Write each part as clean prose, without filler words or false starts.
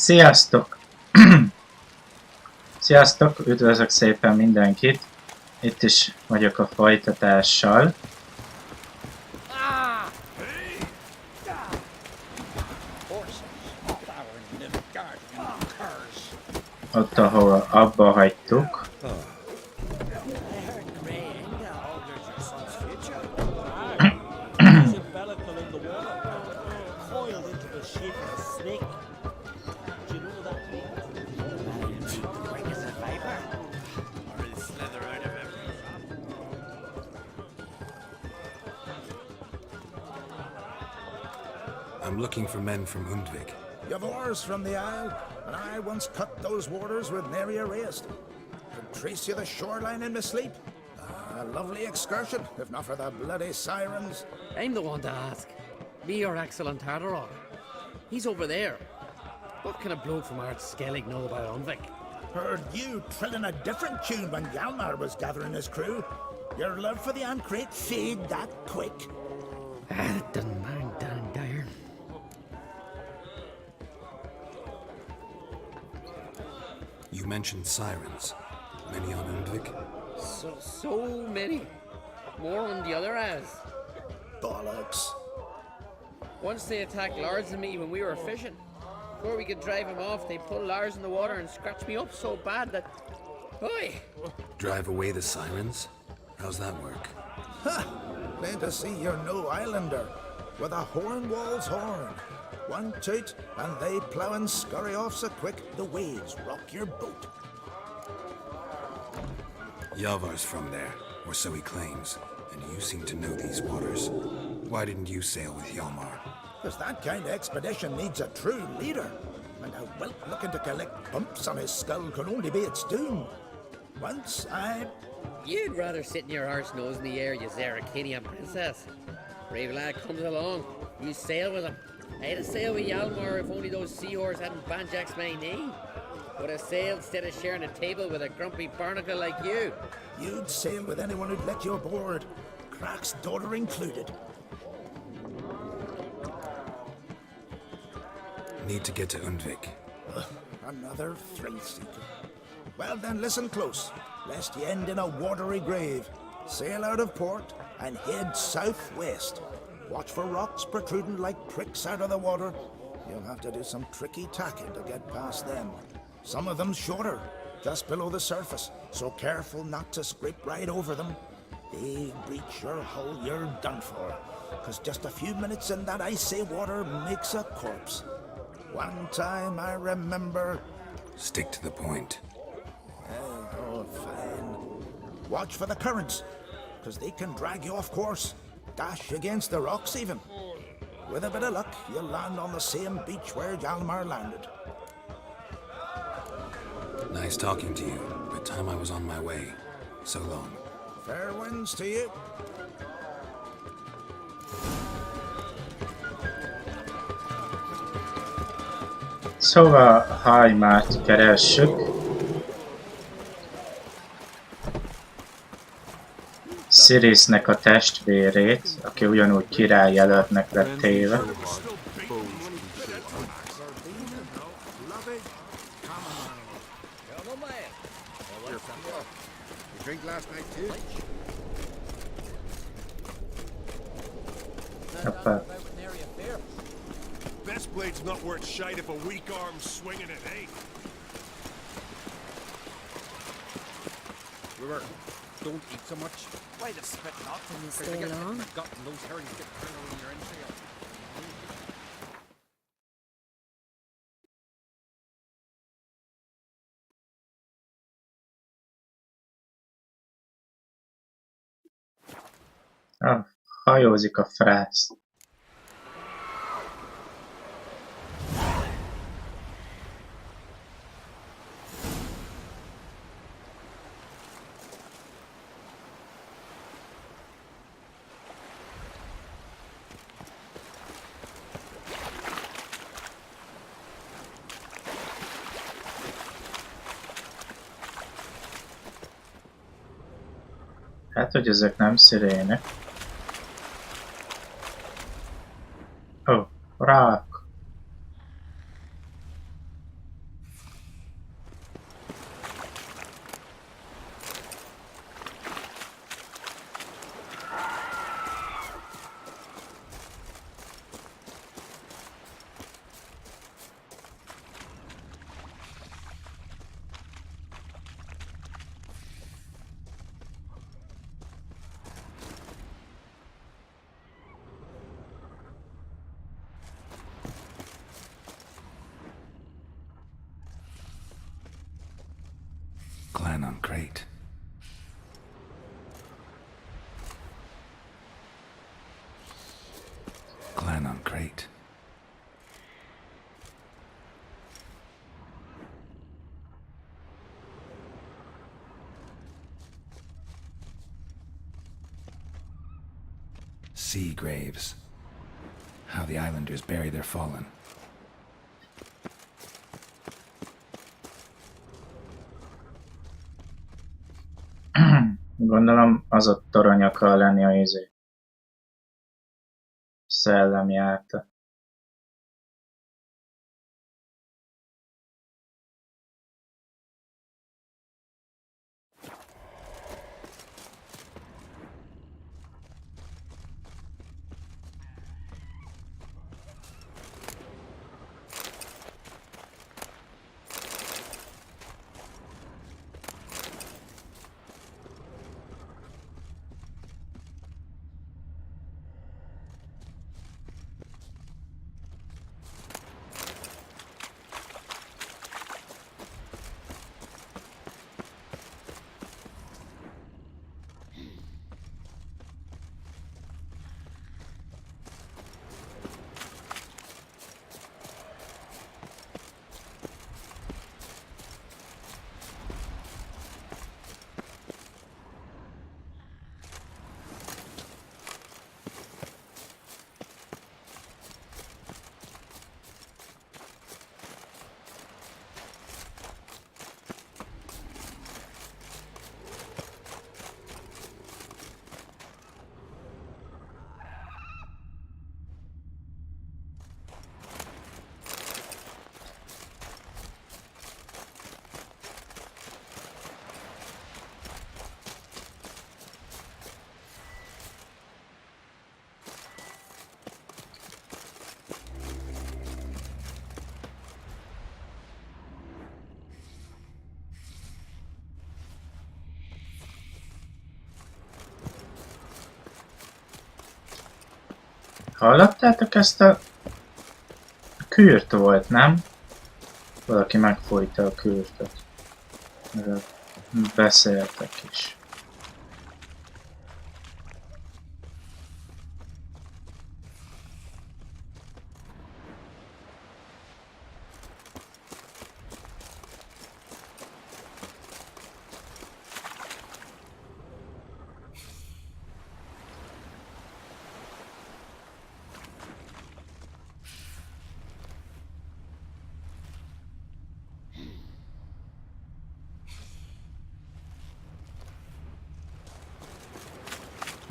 Sziasztok! Sziasztok! Üdvözlök szépen mindenkit! Itt is vagyok a folytatással. Ott, ahol abba hagytuk. I'm looking for men from Undvik. You've oars from the Isle, and I once cut those waters with nary a rest. Could trace you the shoreline in my sleep. A lovely excursion, if not for the bloody sirens. I'm the one to ask. Me or excellent Tardarok. He's over there. What can a bloke from Art Skellig know about Undvik? Heard you trilling a different tune when Hjalmar was gathering his crew. Your love for the Ancrate fade that quick. It doesn't mind down there. You mentioned sirens. Many on Undvik? So many. More than the other has. Bollocks. Once they attacked Lars and me when we were fishing. Before we could drive him off, they pulled Lars in the water and scratched me up so bad that... Oi! Drive away the sirens? How's that work? Ha! Plain to see you're no islander. With a horn wall's horn. One toot, and they plough and scurry off so quick, the waves rock your boat. Yavar's from there, or so he claims, and you seem to know these waters. Why didn't you sail with Hjalmar? Because that kind of expedition needs a true leader. And a whelp looking to collect bumps on his skull can only be its doom. Once You'd rather sit in your arse nose in the air, you Zarakinian princess. Brave lad comes along, you sail with him. I'd have sailed with Hjalmar if only those seahorses hadn't banjaxed my knee. Would have sailed instead of sharing a table with a grumpy barnacle like you. You'd sail with anyone who'd let you aboard. Crack's daughter included. Need to get to Undvik. Another thrill seeker. Well then, listen close, lest you end in a watery grave. Sail out of port and head southwest. Watch for rocks protruding like pricks out of the water. You'll have to do some tricky tacking to get past them. Some of them shorter, just below the surface, so careful not to scrape right over them. They breach your hull, you're done for. 'Cause just a few minutes in that icy water makes a corpse. One time I remember... Stick to the point. Oh, fine. Watch for the currents, 'cause they can drag you off course. Dash against the rocks even. With a bit of luck, you'll land on the same beach where Hjalmar landed. Nice talking to you, but time I was on my way. So long. Fair winds to you. Szóval Hajmát keressük. Siriusnek a testvérét, aki ugyanúgy király jelöltnek lett téve. Best blade's not worth shite if a weak arm's swinging it, eh? River, don't eat so much. Why the spit not? Can you stay long? Forgotten those herrings get turned over in your entrails. Hajózik a frász. Hát, hogy ezek nem szirének. Ó, rák. clan on Crate. Clan on Crate. Sea graves. How the islanders bury their fallen. Gondolom az ott torony akar lenni a szellemi által. Hallottátok ezt a kürt volt, nem? Valaki megfojta a kürtöt. Erről beszéltek is.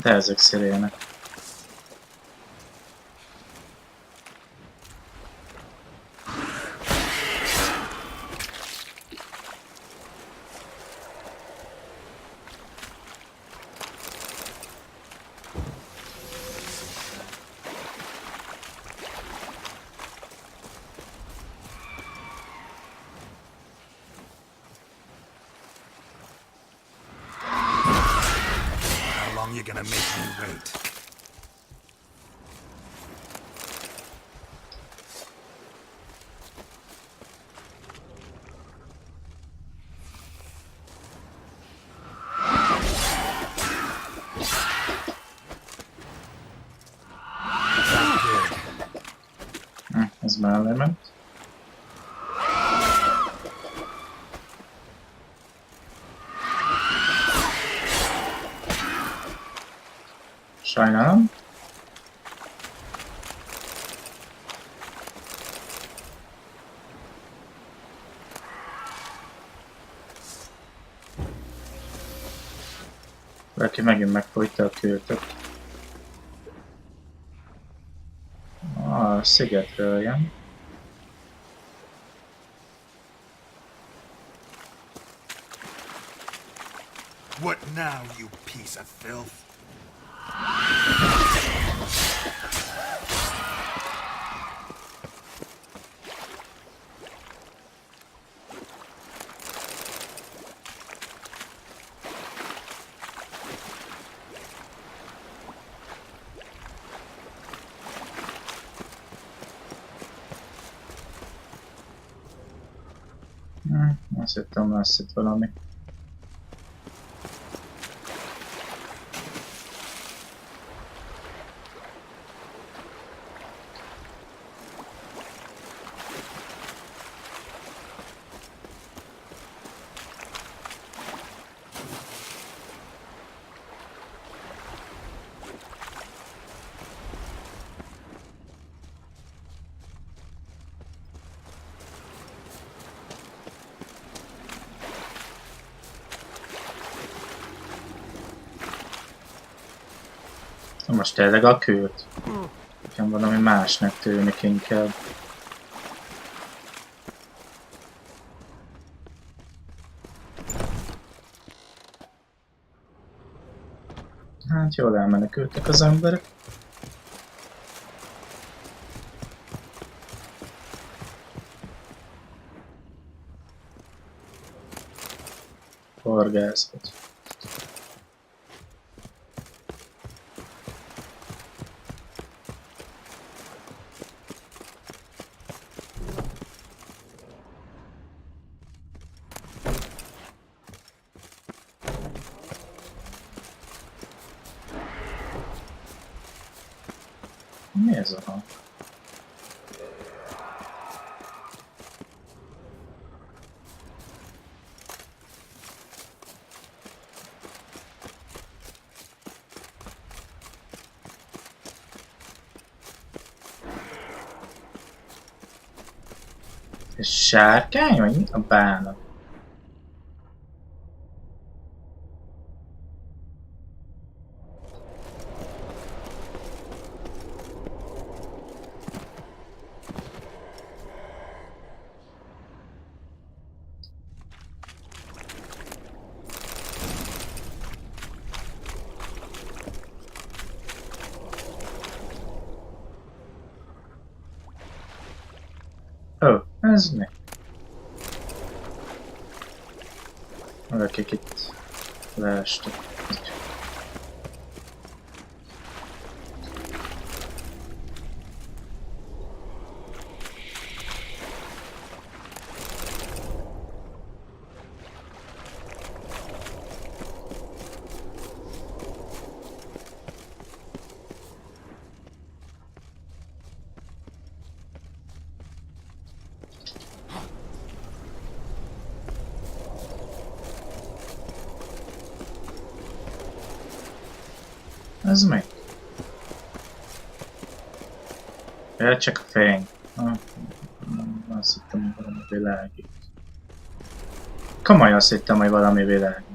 De ezek szirének. You're gonna make me wait. Ez mellé ment. Sajnálom. Valaki megint megfojta a kürtöt. A szigetről jön. What now, you piece of filth? Azt hittem, lesz itt valami. Most tényleg a kőt? Nekem valami másnak tűnik inkább. Hát jól elmenekültek az emberek. Horgászat. Mi ez a hang? Ez sárkány, vagy mi a bánat? Ó, ez mi? Valakik itt leestek. Ez mi? Ja, csak a fény. Azt hittem, hogy valami világít. Komolyan azt hittem, hogy valami világít.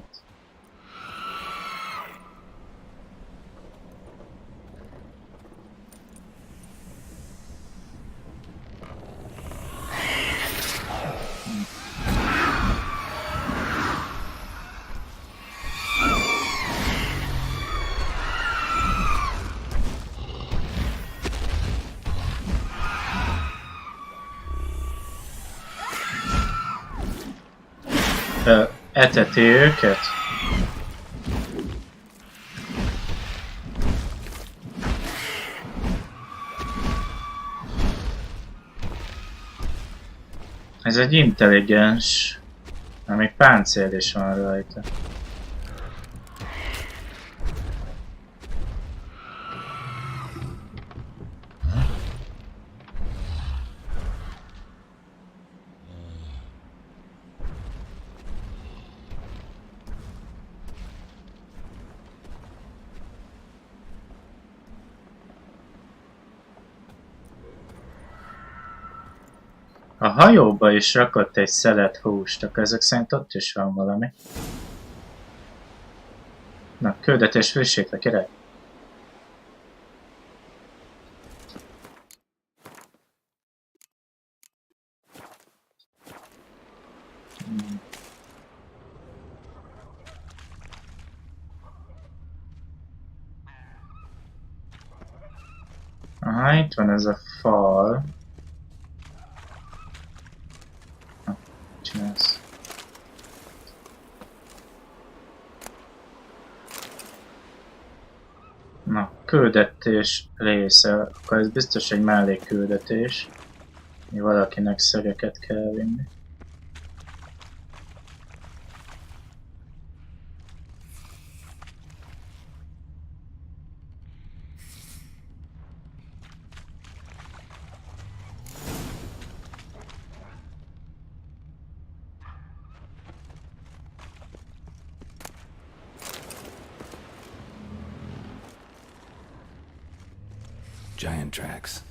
Eteti őket? Ez egy intelligens, még páncél is van rajta. A hajóba is rakott egy szelet húst, akkor ezek szerint ott is van valami. Na, küldetés frissítve, király. Aha, itt van ez a fal. Csinálsz. Na, küldetés része, akkor ez biztos egy mellékküldetés. Valakinek szögeket kell vinni. Giant tracks.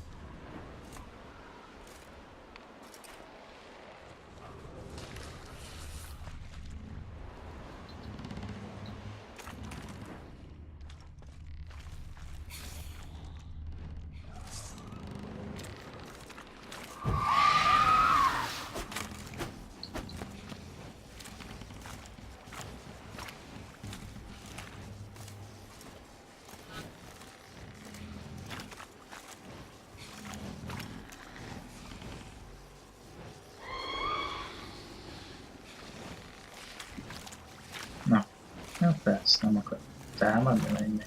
Ja, persze, nem akar támadni, vagy mi.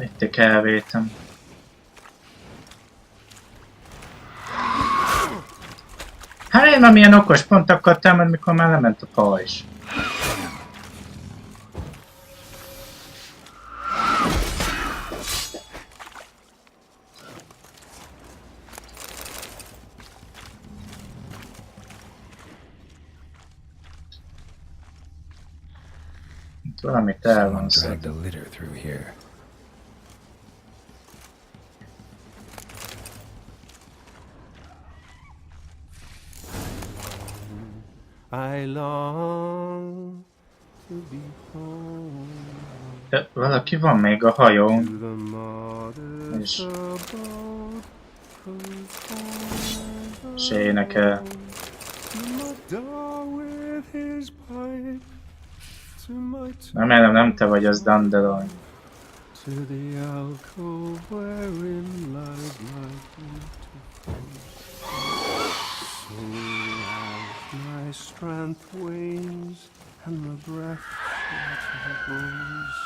Itt a kávétem. Hát én nem ilyen okos pont akar támadni, mikor már lement a pajzs. Itt valamit el van Someone dragged szedve. a litter through here. I long to be home De valaki van még a hajón. to the modest És, abode whose corners és énekel. to my dog with his pipe, to my Remélem nem te vagy, az Dandelion. to the alcove wherein lies my beautiful. So as my strength wanes and my breath goes,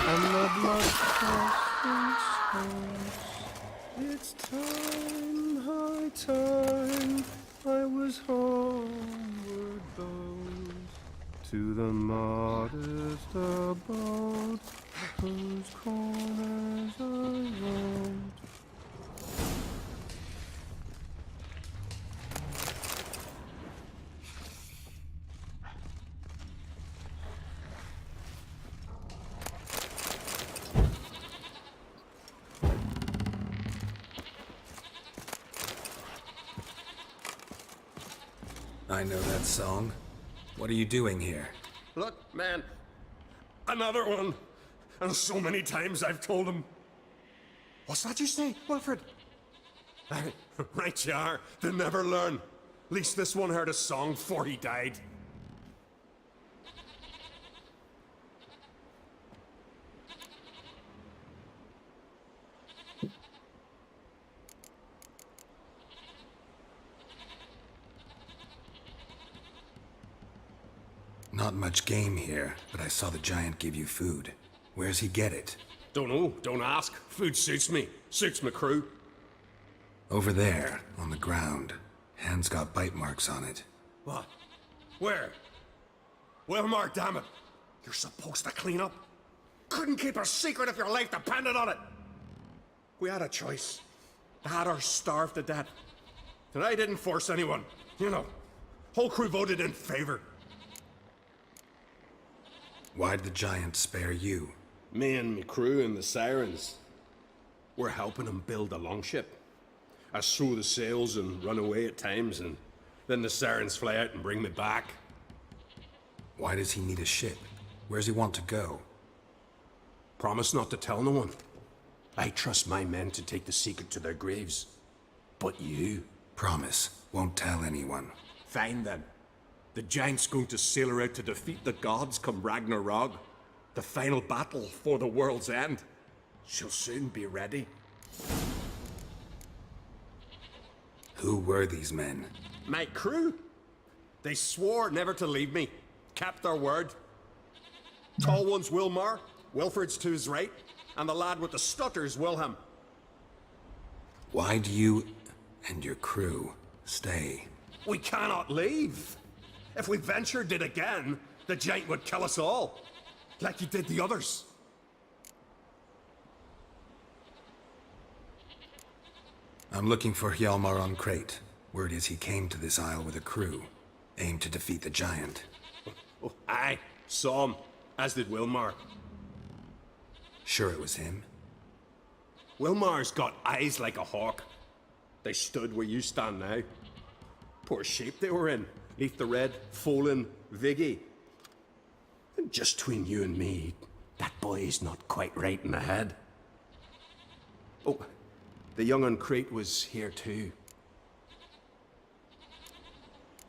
and the blood coursing stops. It's time, high time, I was homeward bound to the modest abode whose corners I roamed. I know that song. What are you doing here? Look, man. Another one. And so many times I've told him. What's that you say, Wilfred? Right you are. They never learn. At least this one heard a song before he died. Not much game here, but I saw the giant give you food. Where's he get it? Don't know. Don't ask. Food suits me. Suits my crew. Over there, on the ground. Hand's got bite marks on it. What? Where? Wilmar, damn it. You're supposed to clean up. Couldn't keep a secret if your life depended on it. We had a choice. Had or starved to death. And I didn't force anyone. You know, whole crew voted in favor. Why'd the giant spare you? Me and me crew and the Sirens. We're helping him build a longship. I sew the sails and run away at times, and then the Sirens fly out and bring me back. Why does he need a ship? Where's he want to go? Promise not to tell no one. I trust my men to take the secret to their graves. But you? Promise, won't tell anyone. Fine then. The giant's going to sail her out to defeat the gods come Ragnarok. The final battle for the world's end. She'll soon be ready. Who were these men? My crew? They swore never to leave me. Kept their word. Tall one's Wilmar, Wilfred's to his right, and the lad with the stutter's Wilhelm. Why do you and your crew stay? We cannot leave. If we ventured it again, the giant would kill us all. Like he did the others. I'm looking for Hjalmar on Crate. Word is he came to this isle with a crew. Aimed to defeat the giant. Oh, aye, saw him. As did Wilmar. Sure it was him? Wilmar's got eyes like a hawk. They stood where you stand now. Poor shape they were in. Neath the red, Folin, Viggy. And just between you and me, that boy's not quite right in the head. Oh, the young on Crate was here too.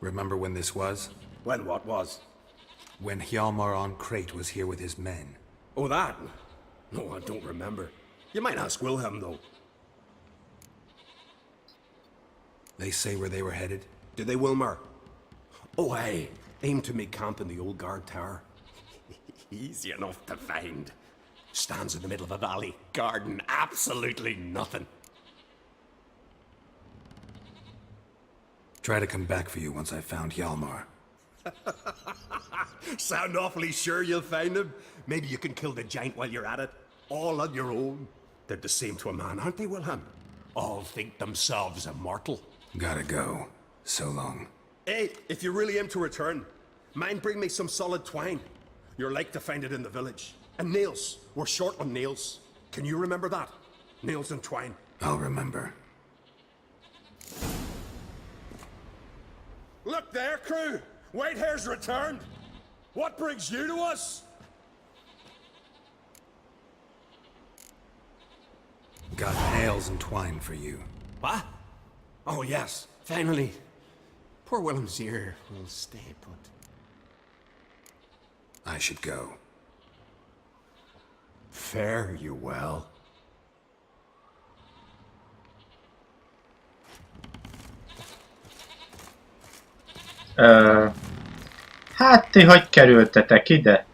Remember when this was? When what was? When Hjalmar on Crate was here with his men. Oh, that? No, I don't remember. You might ask Wilhelm, though. They say where they were headed? Do they, Wilmar? Oh, aye. Aim to make camp in the old guard tower. Easy enough to find. Stands in the middle of a valley. Garden, absolutely nothing. Try to come back for you once I've found Hjalmar. Sound awfully sure you'll find him. Maybe you can kill the giant while you're at it. All on your own. They're the same to a man, aren't they, Wilhelm? All think themselves immortal. Gotta go. So long. Hey, if you really aim to return, mind bring me some solid twine. You're like to find it in the village. And nails. We're short on nails. Can you remember that? Nails and twine. I'll remember. Look there, crew! Whitehair's returned! What brings you to us? Got nails and twine for you. What? Oh, yes. Finally. Poor Willem's ear will stay put. I should go. Fare you well. Hát ti hogy kerültetek ide?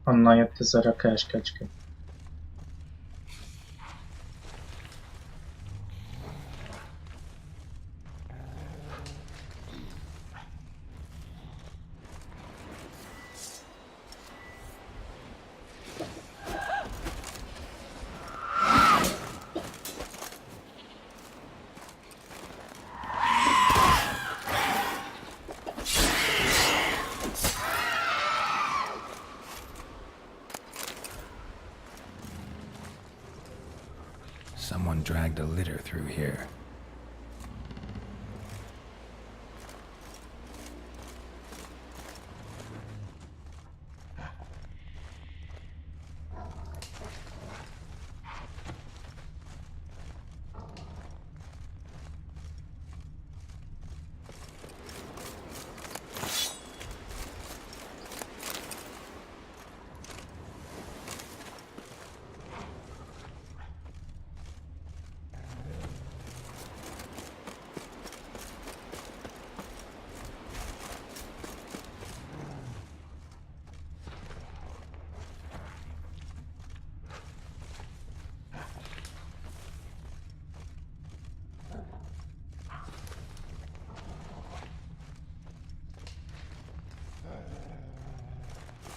Honnan jött ez a rakáskecske? Someone dragged a litter through here.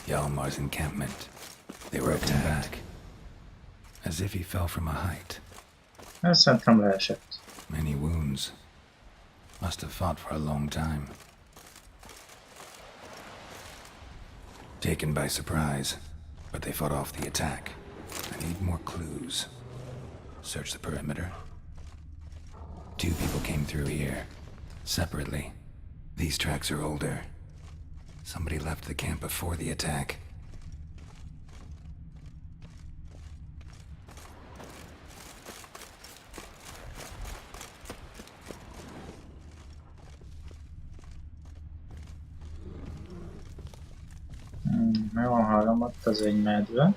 Hjalmar's encampment. They roped him back. As if he fell from a height. Ezt szerintem leesett. Many wounds. Must have fought for a long time. Taken by surprise, but they fought off the attack. I need more clues. Search the perimeter. 2 people came through here. Separately. These tracks are older. Somebody left the camp before the attack. Jó, hallom, ott az egy medve.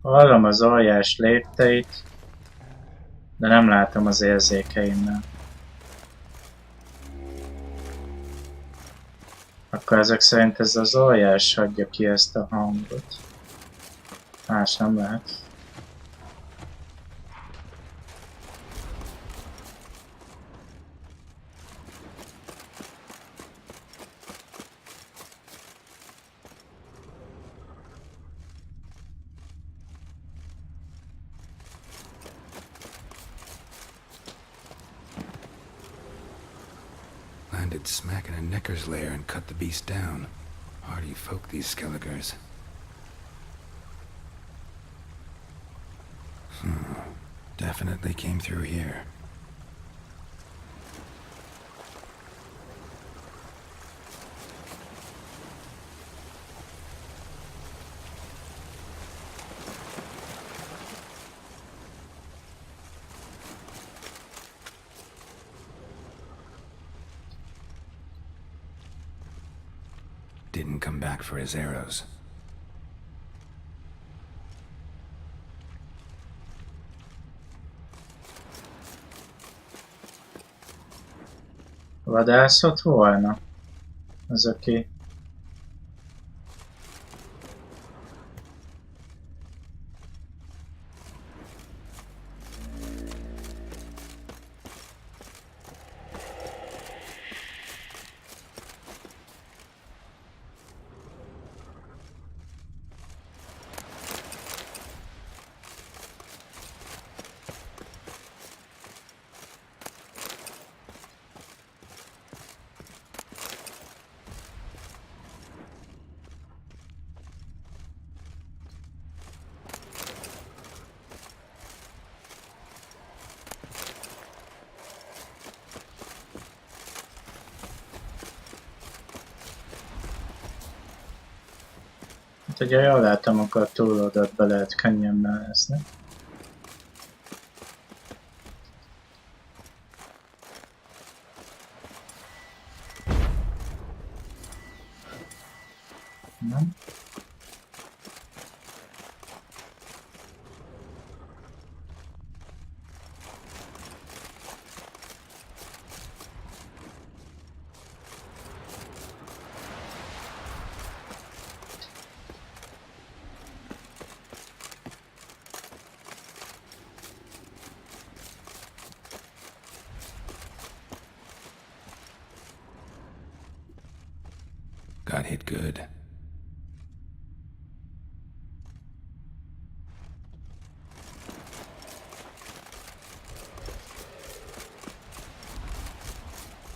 Hallom az aljás lépteit, de nem látom az érzékeimmel. Akkor ezek szerint ez az aljás adja ki ezt a hangot. Más nem lehet. Landed smack in a necker's lair and cut the beast down. Hardy folk, these Skelligers. definitely came through here. Didn't come back for his arrows. Vadászott volna? Az aki... Hát ugye jól látom, akkor a túloldalt be lehet könnyen mászni. Nem? Got hit good.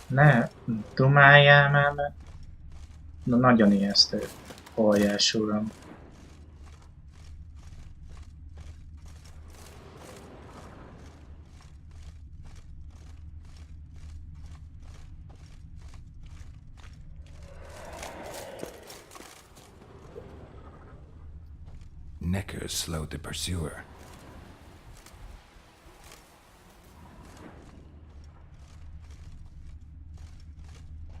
Ne dumáljál már, mert nagyon ijesztő, óriás uram. Neckers slowed the pursuer.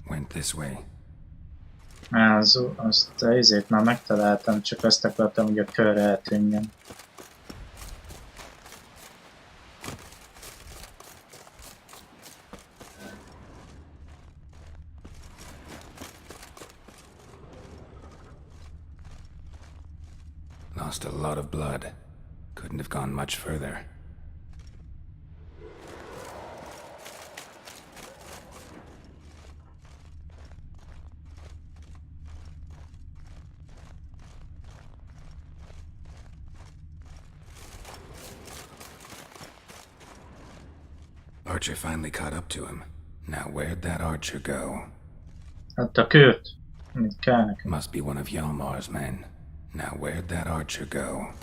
Went this way. Azt a izét már megtaláltam, csak azt akartam, hogy a kör eltűnjön. Lost a lot of blood. Couldn't have gone much further. Archer finally caught up to him. Now where'd that archer go? Hát a kőt, amit kell nekem. Must be one of Hjalmar's men. Now where'd that archer go?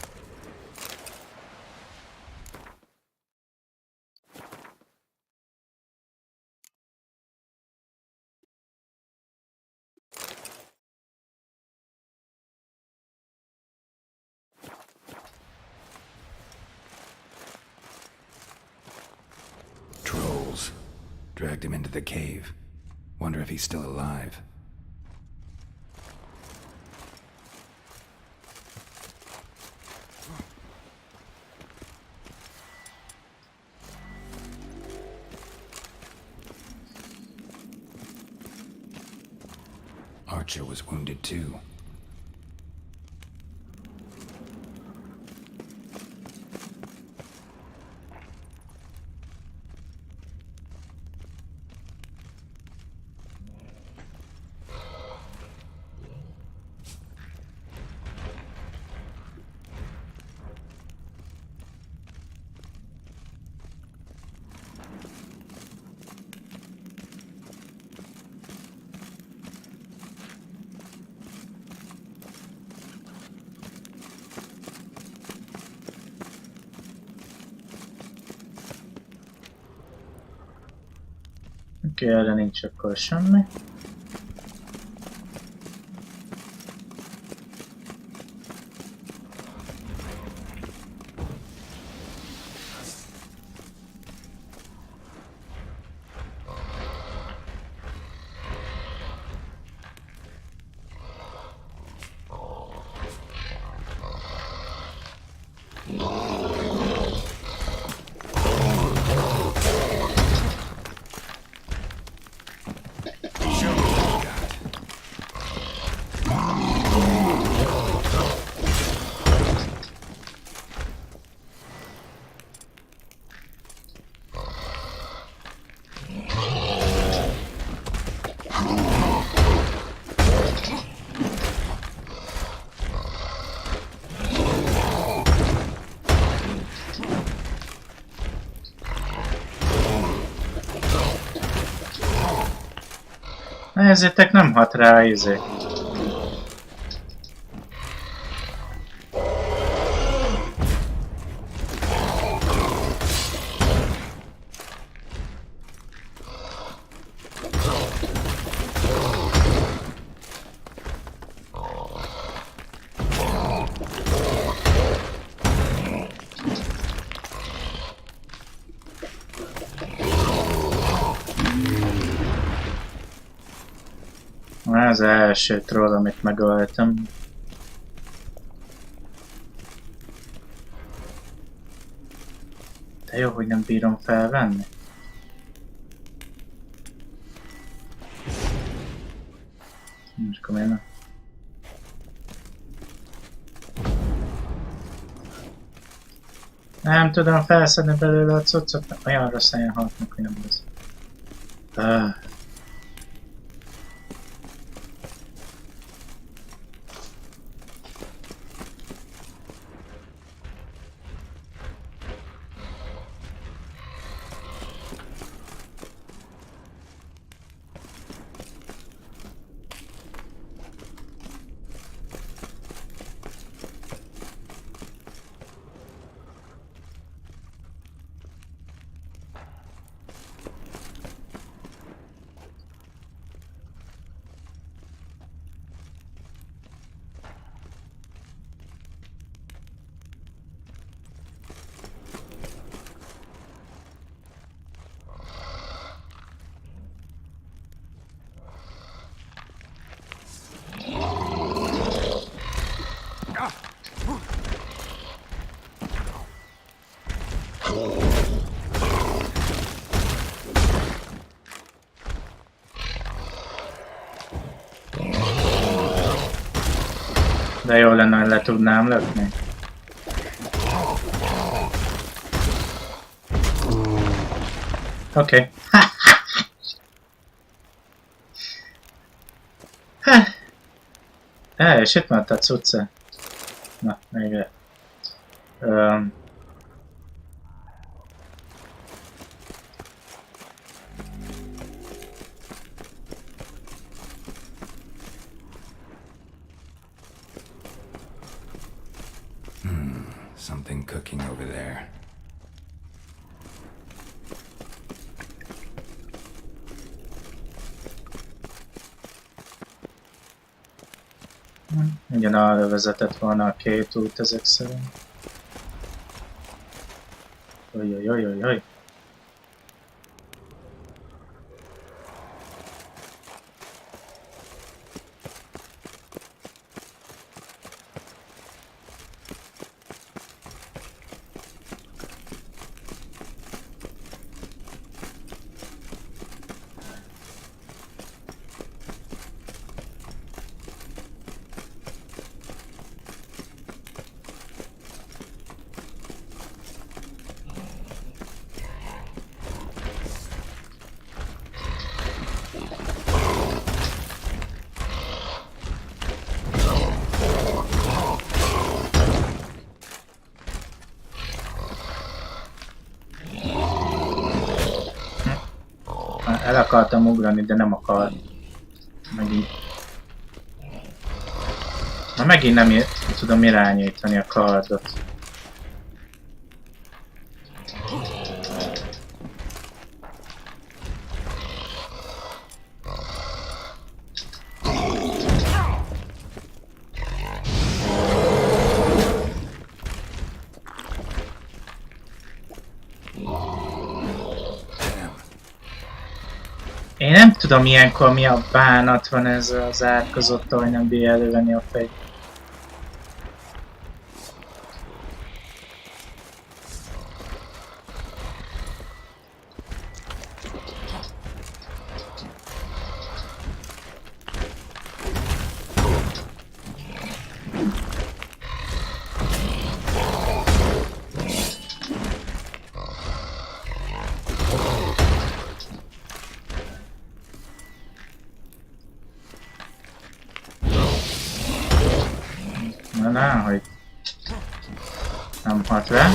Trolls. Dragged him into the cave. Wonder if he's still alive. Archer was wounded too. Oké, erre nincs akkor semmi. Nézzétek, nem hat rá izé. Ez az első troll, amit megöltem. De jó, hogy nem bírom felvenni. Most komolyan. Nem tudom felszedni belőle a cuccot, olyan rossz helyen haltnak, hogy nem lesz. De jó lenne, hogy le tudnám lökni. Oké. És itt maradt a cucca. Na, végre. Something cooking over there. Igen, arra vezetett volna a két út ezek szerint. Ojojojojoj. El akartam ugrani, de nem akar. Megint. Na megint nem tudom irányítani a kardot. Én nem tudom ilyenkor mi a bánat van ez az átkozottal, hogy nem bírja elővenni a fegy. Na, hogy nem hat le.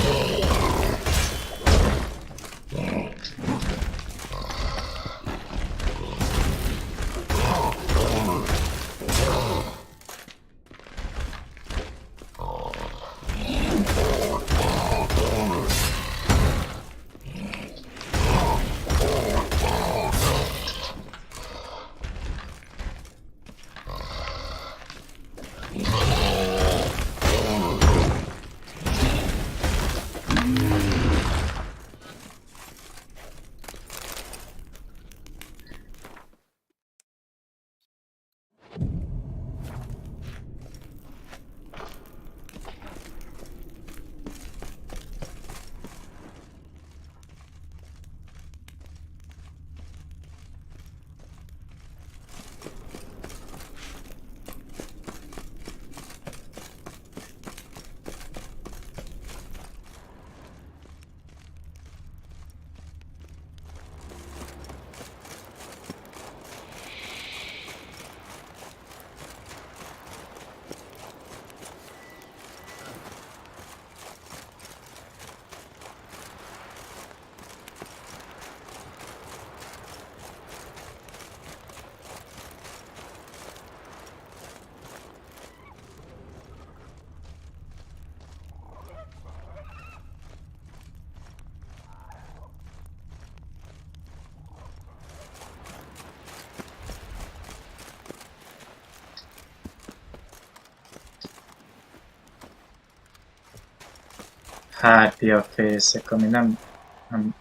Hárpia fészek, ami nem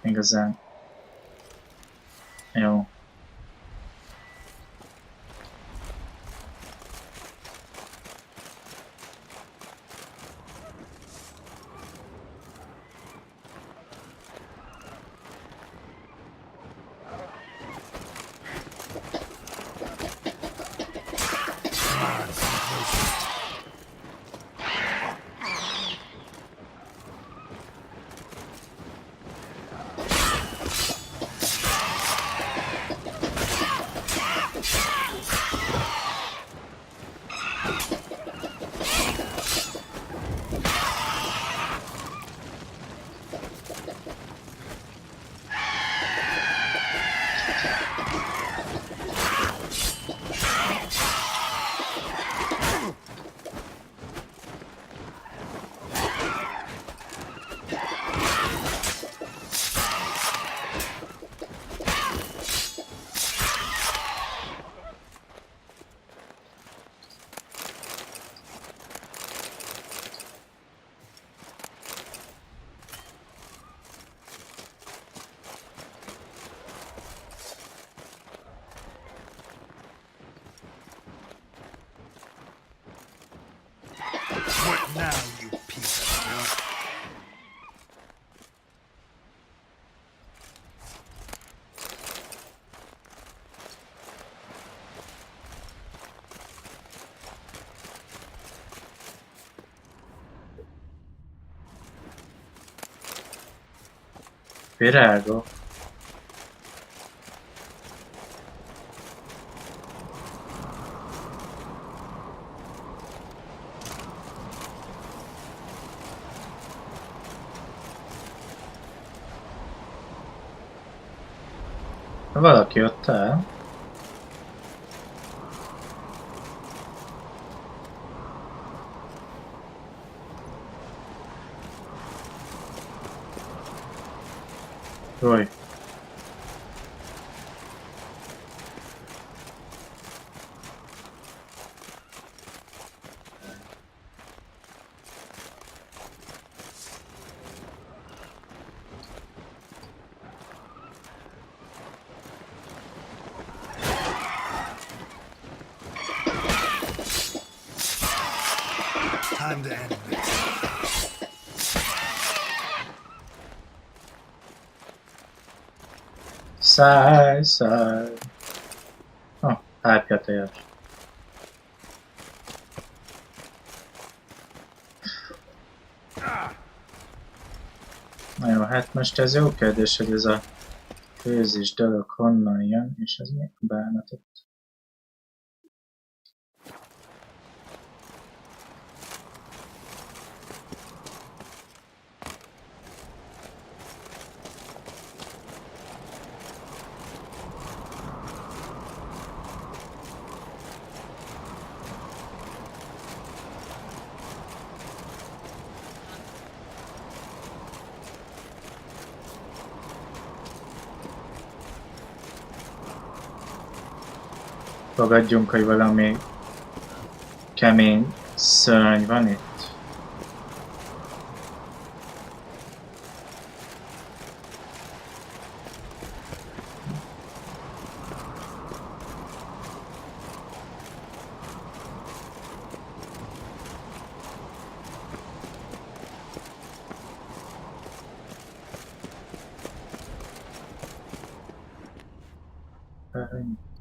igazán jó. What now, you piece of junk? Virágok. Valaki ott el. Roy. time to end this. Szállj! Árpja-tojás. Na jó, hát most ez jó kérdés, hogy ez a főzés dolog honnan jön, és ez mi bánatot. Fogadjunk, hogy valami kemény szörny van itt.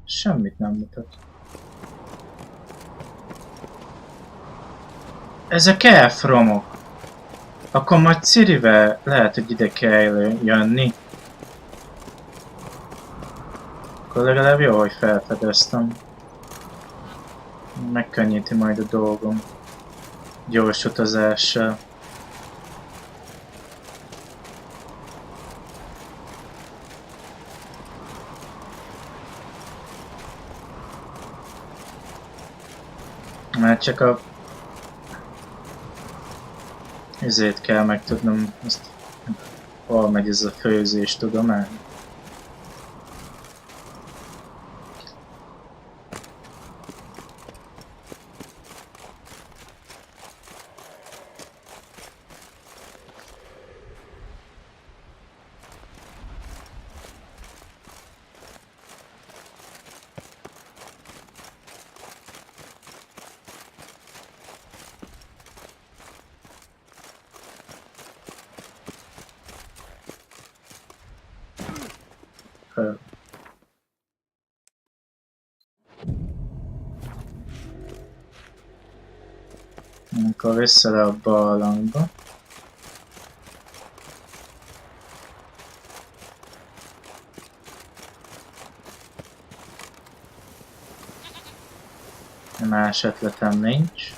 Semmit nem mutat. Ezek elfromok. Akkor majd Cirivel lehet, hogy ide kell jönni. Akkor legalább jó, hogy felfedeztem. Megkönnyíti majd a dolgom. Gyors utazással. Már csak a... ezért kell megtudnom, azt hol megy ez a főzés tudomány. Akkor vissza le a barlangba. Más ötletem nincs.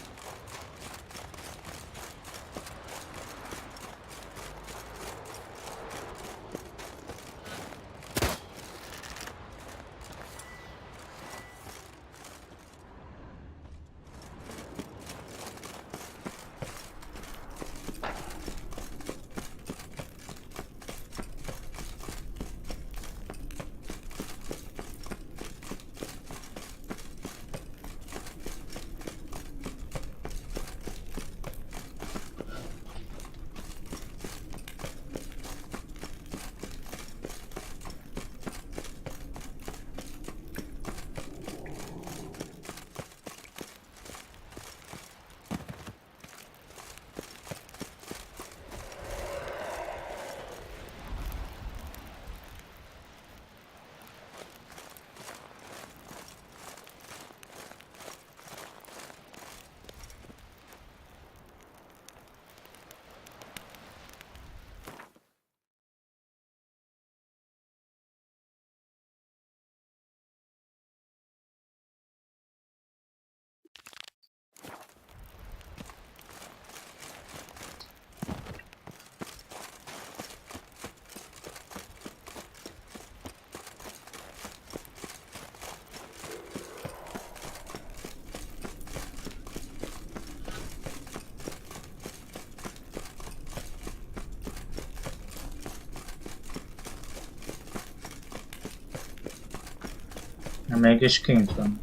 Mégis kint van.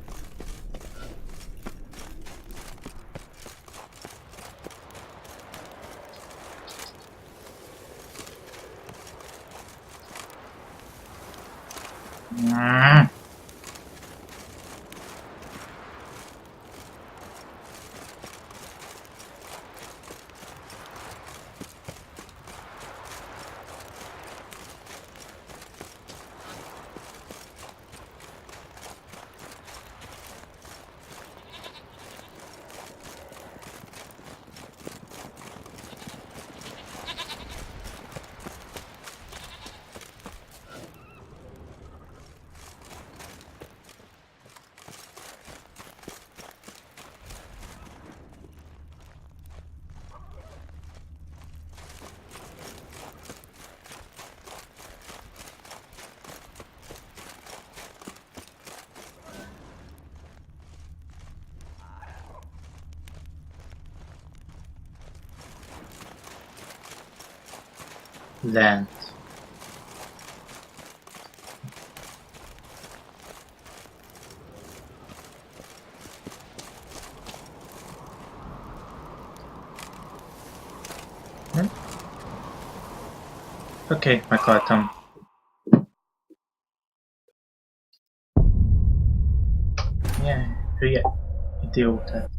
lent. Oké, meghaltam. Milyen hülye idiótát.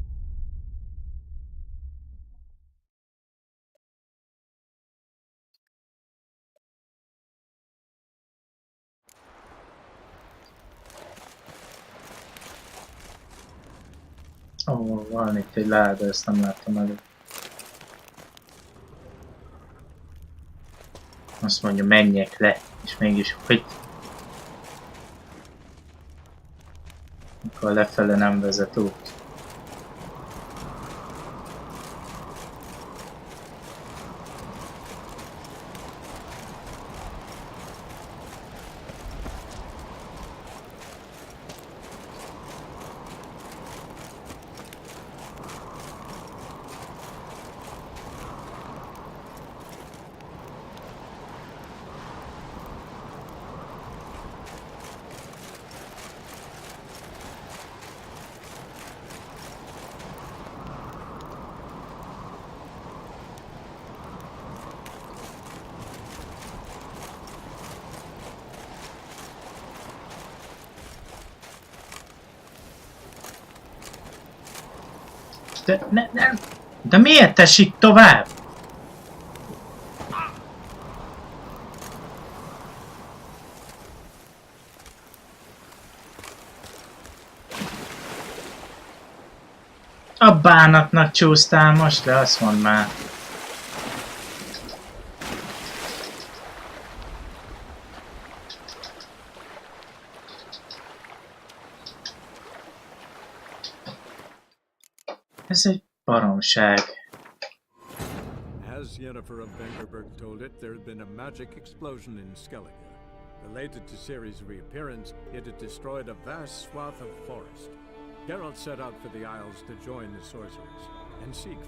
Ó, van itt egy láda, ezt nem láttam előtt. Azt mondja, menjek le, és mégis hogy? Akkor lefele nem vezet út. De miért esik tovább? A bánatnak csúsztál most le, azt mondd már. Ez egy baromság. As Yennefer of Vengerberg told it, there had been a magic explosion in Skellige. Related to Ciri's reappearance, it had destroyed a vast swath of forest. Geralt set out for the Isles to join the sorcerers and seek.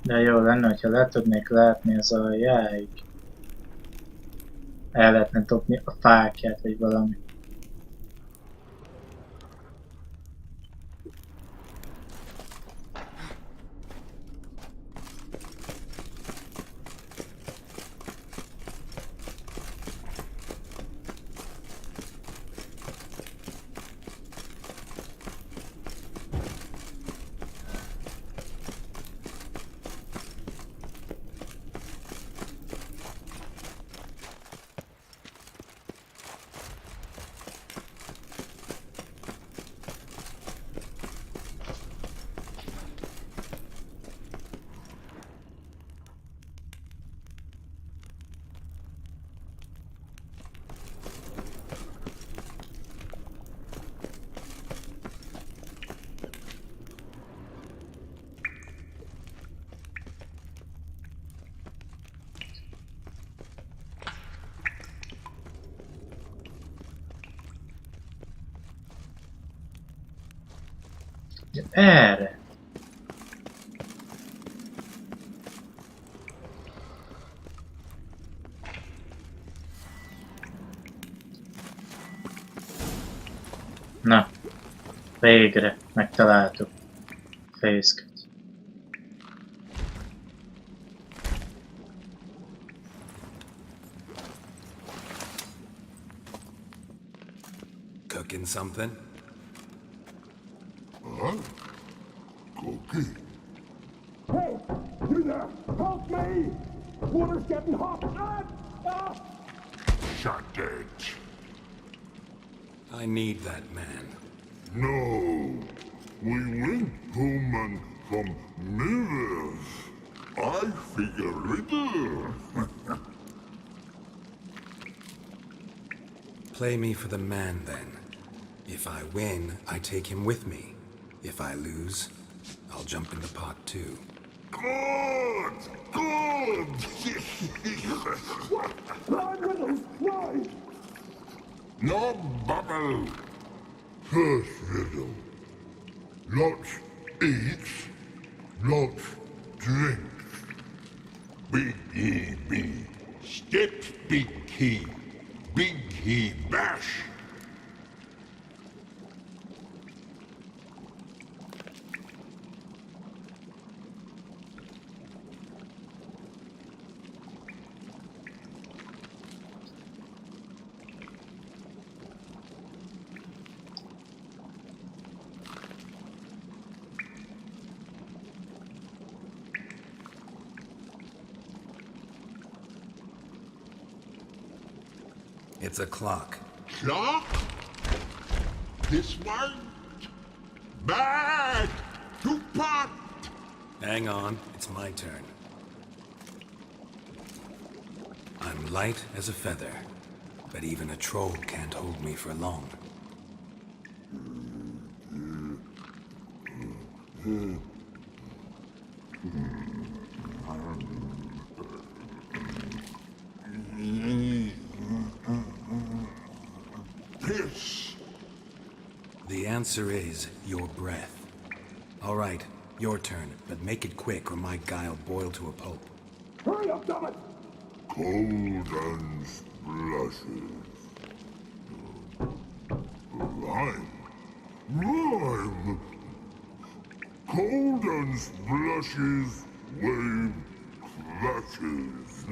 De jó lenne, hogyha le tudnék látni az aljáig. El lehetne dobni a fákját, vagy valami. Erre. Na, végre megtaláltuk fészket. Cooking something? Cookie. Hey, you there! Help me! Water's getting hot! Shut it. I need that man. No. We went home and from mirrors. I figure riddle. Play me for the man, then. If I win, I take him with me. If I lose, I'll jump in the pot too. Good! Good! What? Nine riddles! Nine! No bubble! First riddle. Lots eats, lots drinks. Big E B. Steps big key. Big he bash. It's a clock. Clock? This one? Bad! To pot! Hang on, it's my turn. I'm light as a feather, but even a troll can't hold me for long. Piss! The answer is your breath. All right, your turn, but make it quick or my guy'll boil to a pulp. Hurry up, damn it! Cold and splashes. Lime. Lime! Cold and splashes, wave clashes.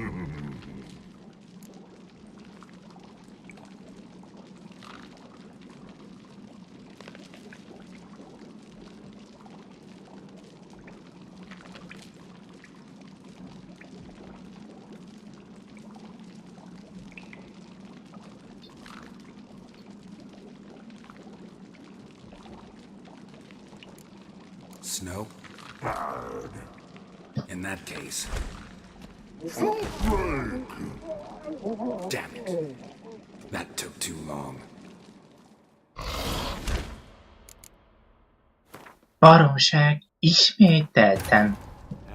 Snow? Bad. In that case, Break. damn it. That took too long. Baromság ismételten.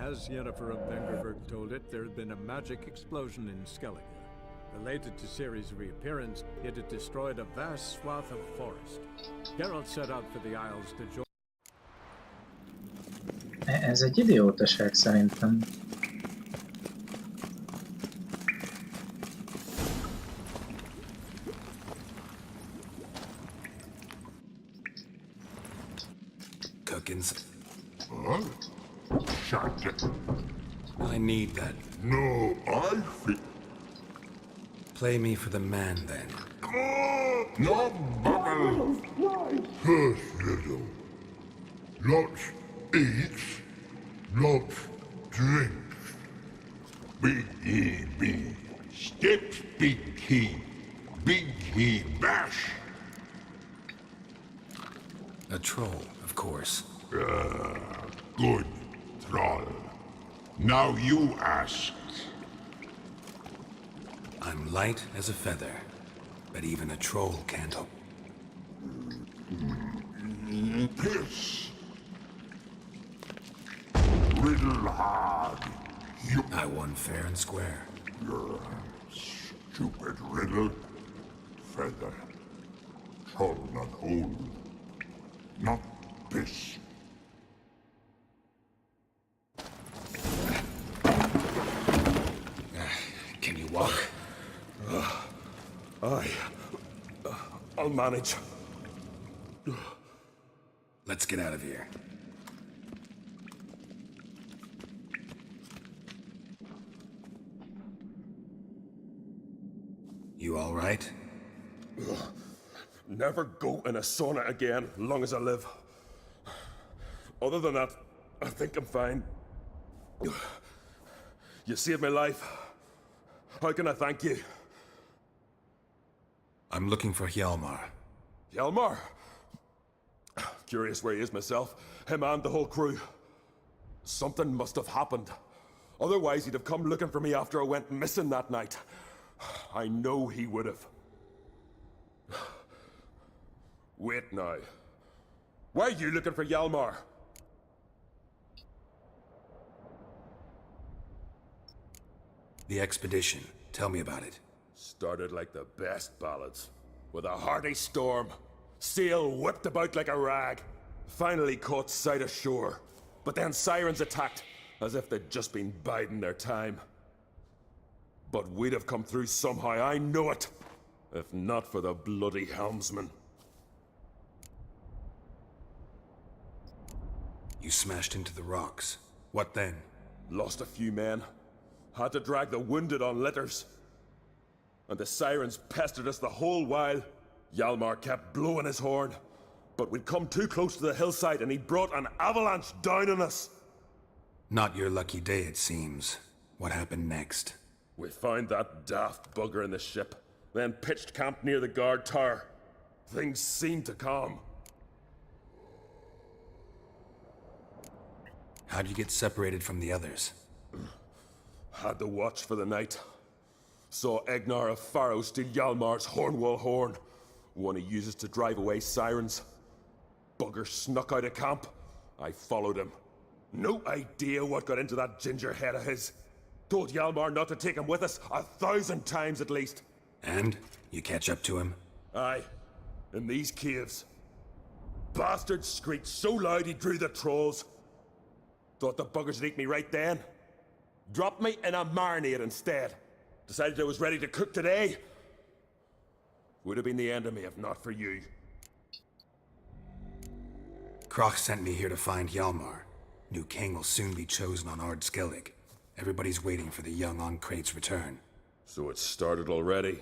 As Yennefer of Vengerberg told it, there had been a magic explosion in Skellige. Related to Ciri's reappearance, it had destroyed a vast swath of forest. Geralt set out for the Isles to join. Ez egy idiótaság szerintem. Cookins. Huh? Shut it. I need that. No, I think. Play me for the man, then. No bubble. First little. Lots eats, lots drinks. Big E. Steps big key. Big E bash. A troll, of course. Good, troll. Now you ask. I'm light as a feather, but even a troll can't hope. Piss. Riddle hard. You I won fair and square. stupid riddle. Feather. Troll not hole. Not piss. Can you walk? I'll manage. Let's get out of here. You all right? Never go in a sauna again, long as I live. Other than that, I think I'm fine. You saved my life. How can I thank you? I'm looking for Hjalmar. Hjalmar? Curious where he is myself. Him and the whole crew. Something must have happened. Otherwise, he'd have come looking for me after I went missing that night. I know he would have. Wait now. Why are you looking for Hjalmar? The expedition. Tell me about it. Started like the best ballads. With a hearty storm. Sail whipped about like a rag. Finally caught sight of shore. But then sirens attacked, as if they'd just been biding their time. But we'd have come through somehow, I know it. If not for the bloody helmsman. You smashed into the rocks. What then? Lost a few men. Had to drag the wounded on litters. And the sirens pestered us the whole while. Hjalmar kept blowing his horn. But we'd come too close to the hillside and he brought an avalanche down on us. Not your lucky day, it seems. What happened next? We found that daft bugger in the ship, then pitched camp near the guard tower. Things seemed to calm. How'd you get separated from the others? Had to watch for the night. Saw Egnar of Pharaoh steal Hjalmar's Hornwall horn, one he uses to drive away sirens. Bugger snuck out of camp. I followed him. No idea what got into that ginger head of his. Told Hjalmar not to take him with us 1,000 times at least. And? You catch up to him? Aye. In these caves. Bastard screeched so loud he drew the trolls. Thought the buggers would eat me right then. Dropped me in a marinade instead. Decided I was ready to cook today. Would have been the end of me if not for you. Kroch sent me here to find Hjalmar. New king will soon be chosen on Ard Skellig. Everybody's waiting for the young Ancrate's return. So it started already.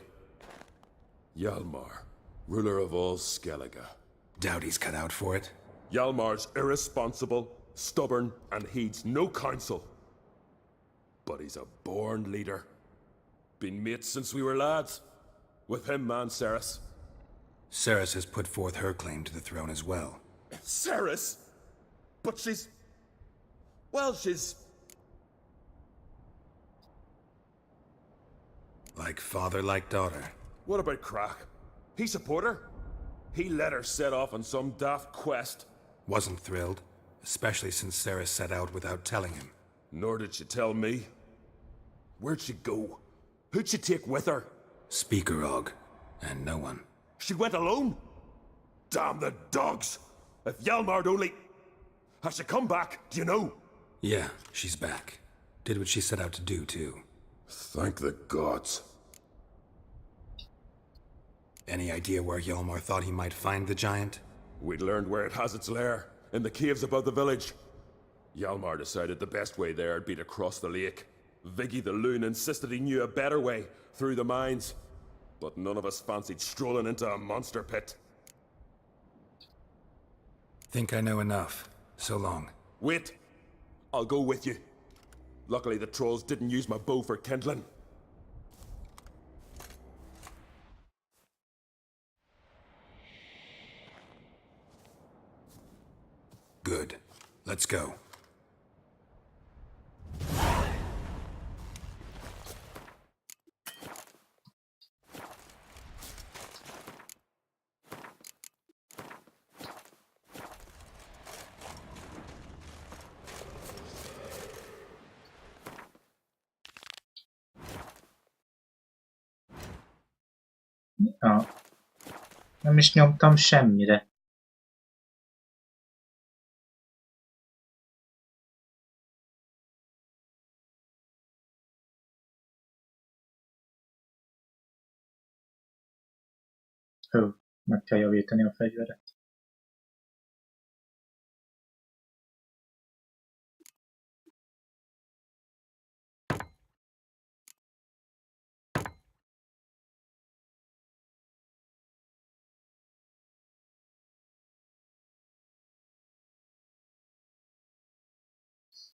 Hjalmar, ruler of all Skellige. Doubt he's cut out for it. Hjalmar's irresponsible, stubborn, and heeds no counsel. But he's a born leader. Been mates since we were lads. With him and Ceres. Ceres has put forth her claim to the throne as well. Ceres? But she's... Well, she's... Like father, like daughter. What about Crack? He support her? He let her set off on some daft quest. Wasn't thrilled, especially since Ceres set out without telling him. Nor did she tell me. Where'd she go? Who'd she take with her? Speakerog, and no one. She went alone? Damn the dogs! If Hjalmar'd only... Has she come back? Do you know? Yeah, she's back. Did what she set out to do, too. Thank the gods. Any idea where Hjalmar thought he might find the giant? We'd learned where it has its lair, in the caves above the village. Hjalmar decided the best way there would be to cross the lake. Viggy the loon insisted he knew a better way, through the mines. But none of us fancied strolling into a monster pit. Think I know enough. So long. Wait. I'll go with you. Luckily the trolls didn't use my bow for kindling. Good. Let's go. Ja. Nem is nyomtam semmire. Meg kell javítani a fegyveret.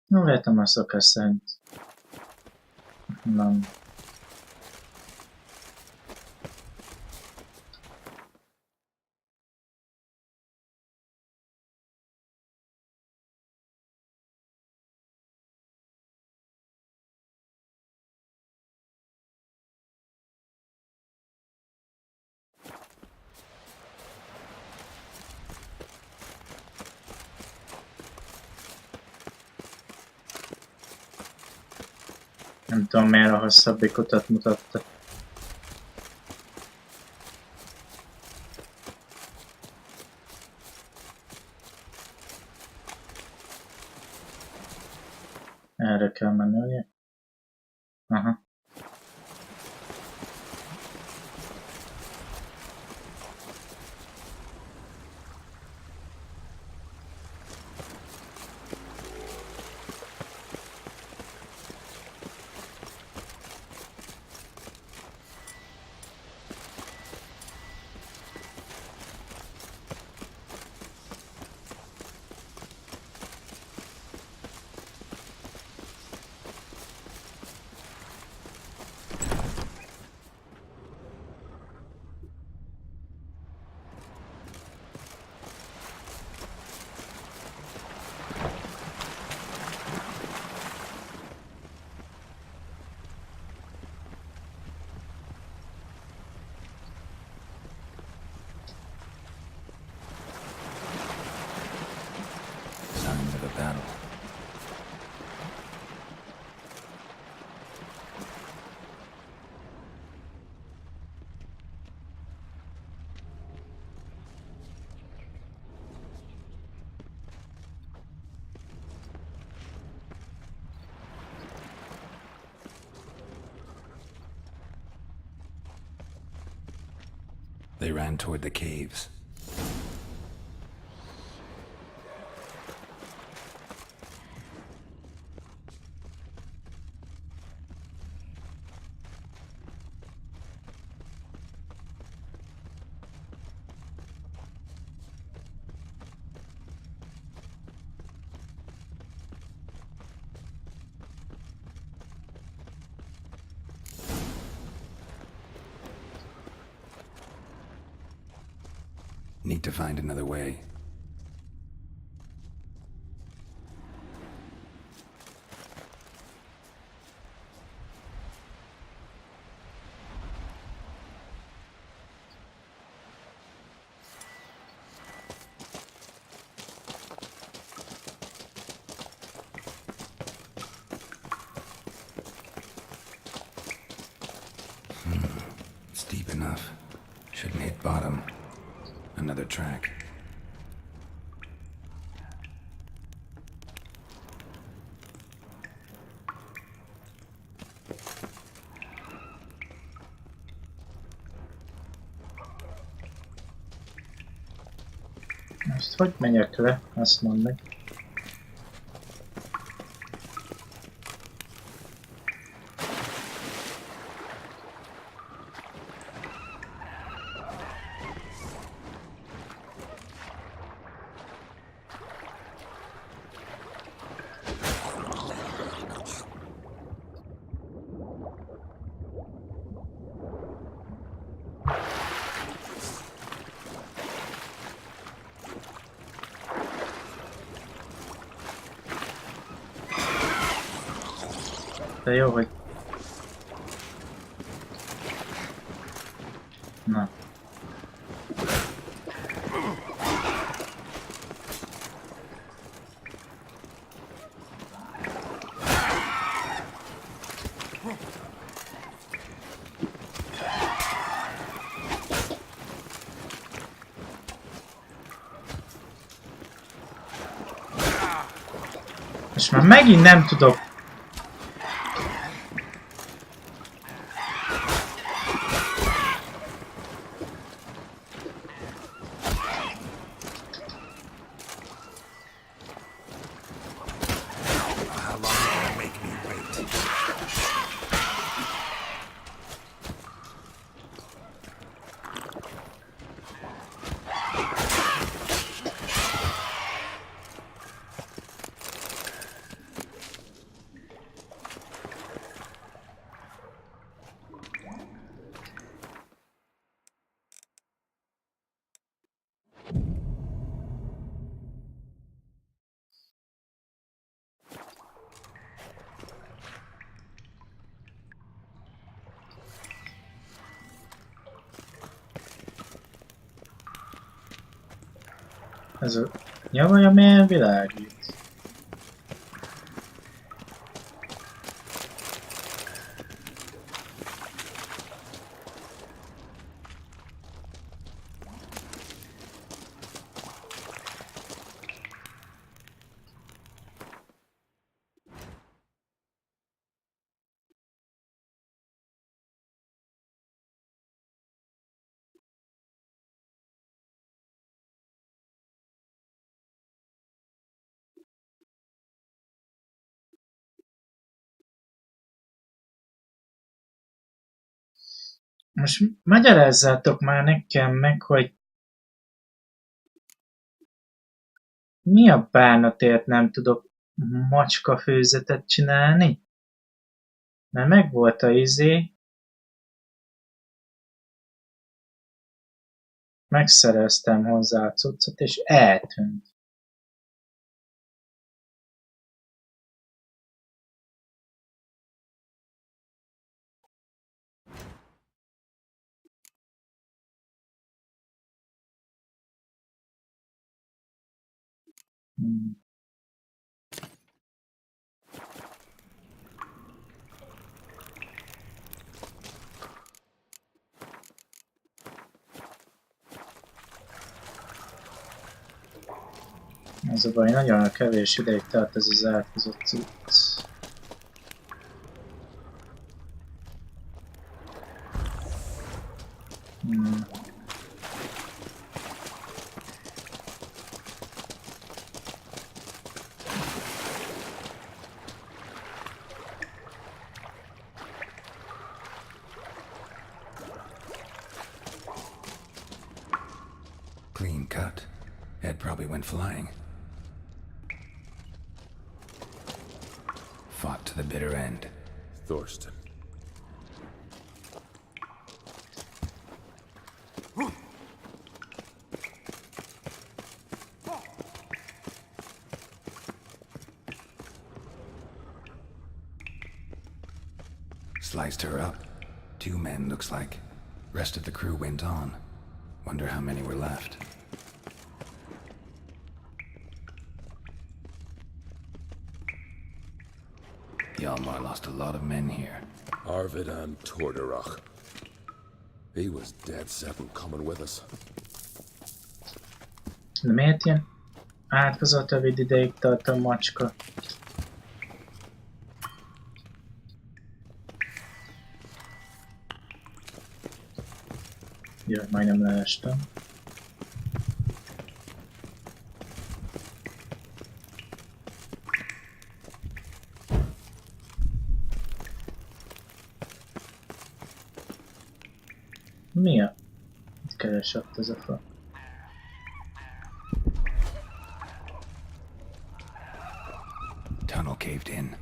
No, lehet a szokás szerint. Nem. Nem tudom, miért a hosszabbik utat mutatta. Erre kell menni, ugye? Aha. Signs of a battle. They ran toward the caves. Need to find another way. It's deep enough. Shouldn't hit bottom. Another track. Most hogy menjek le? Azt mondd meg. De jó, hogy... Na. És már megint nem tudok. Ez a nyavaja milyen világít? Most magyarázzátok már nekem meg, hogy mi a bánatért nem tudok macskafőzetet csinálni? Mert megvolt a izé. Megszereztem hozzá a cuccot, és eltűnt. Az a baj, nagyon kevés ideig tart ez az átkozott cucc. Clean cut. Ed probably went flying. Fought to the bitter end. Thorsten. Sliced her up. 2 men, looks like. Rest of the crew went on. Wonder how many were left. Hjalmar lost a lot of men here. Arvid and Torderach. He was dead set on coming with us. De miért ilyen átkozott rövid ideig tart a macska? Jaj, majdnem leestem. Mi a? Mit keresett ez a fa? Tunnel caved in.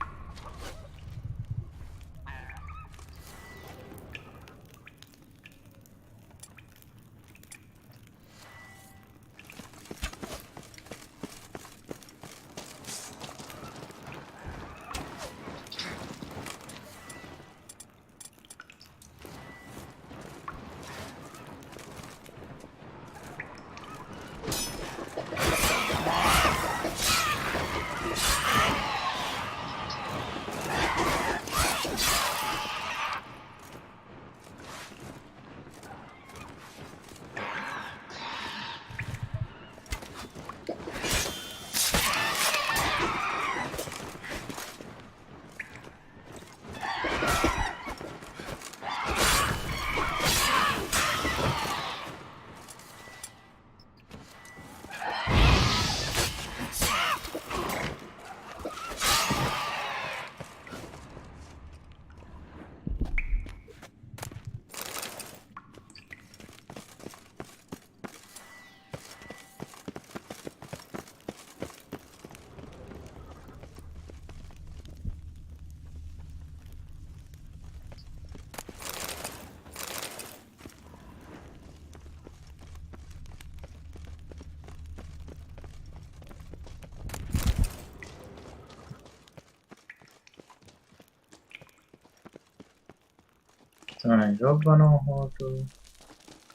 Van egy robbanóhordó.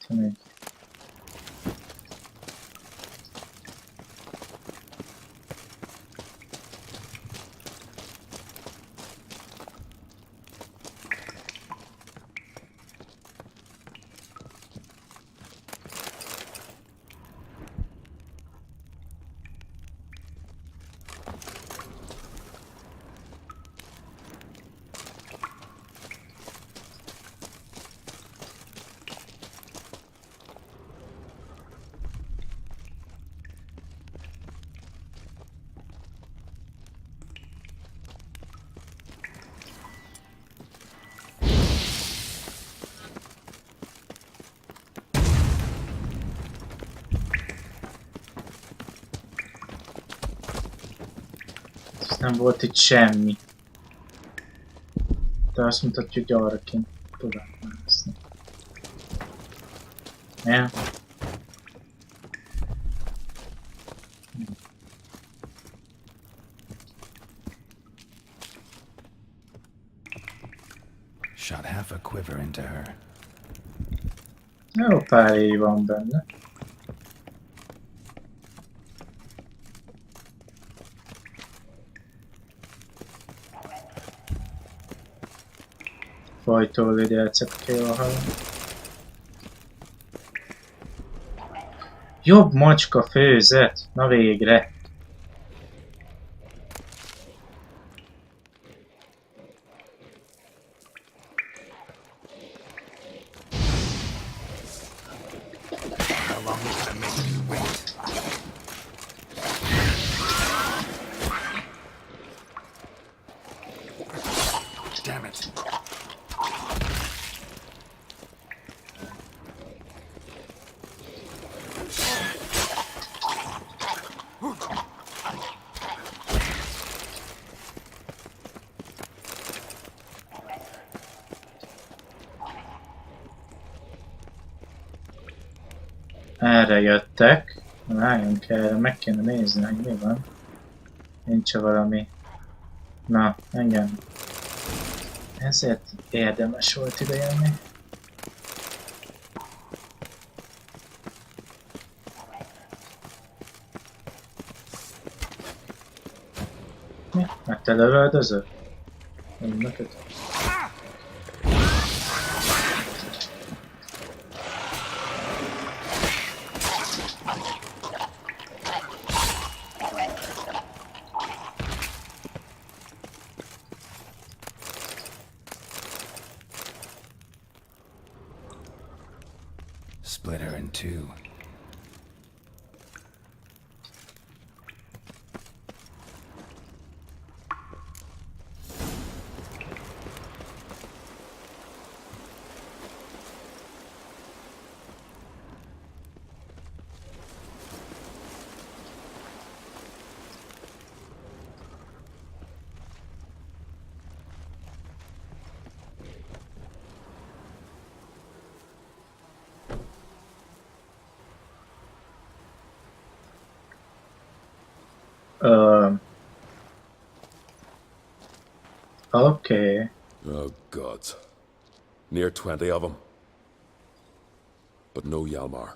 Van egy... Nem volt itt semmi. De azt mutatja, hogy arra kéne tovább mászni. Ja. Shot half a quiver into her. Jó pár éj van benne. Fajtól idejátszak ki a halom. Jobb macska főzet! Na végre! Damn it. Erre jöttek. Várjunk erre, meg kéne nézni, hogy mi van. Nincs valami... Na, engem. Ezért érdemes volt ide jönni. Mi? Mert te lövöldözöd? Neked? Split her in two. Okay. Oh, gods. Near 20 of them. But no Hjalmar.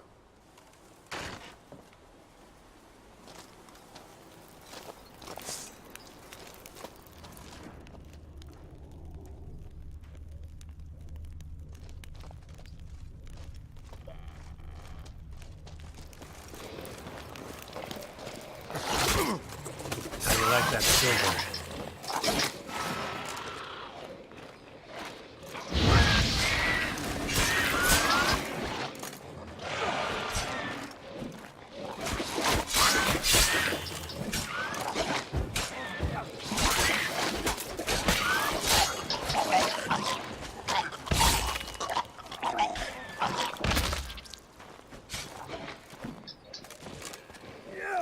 How do you like that silver?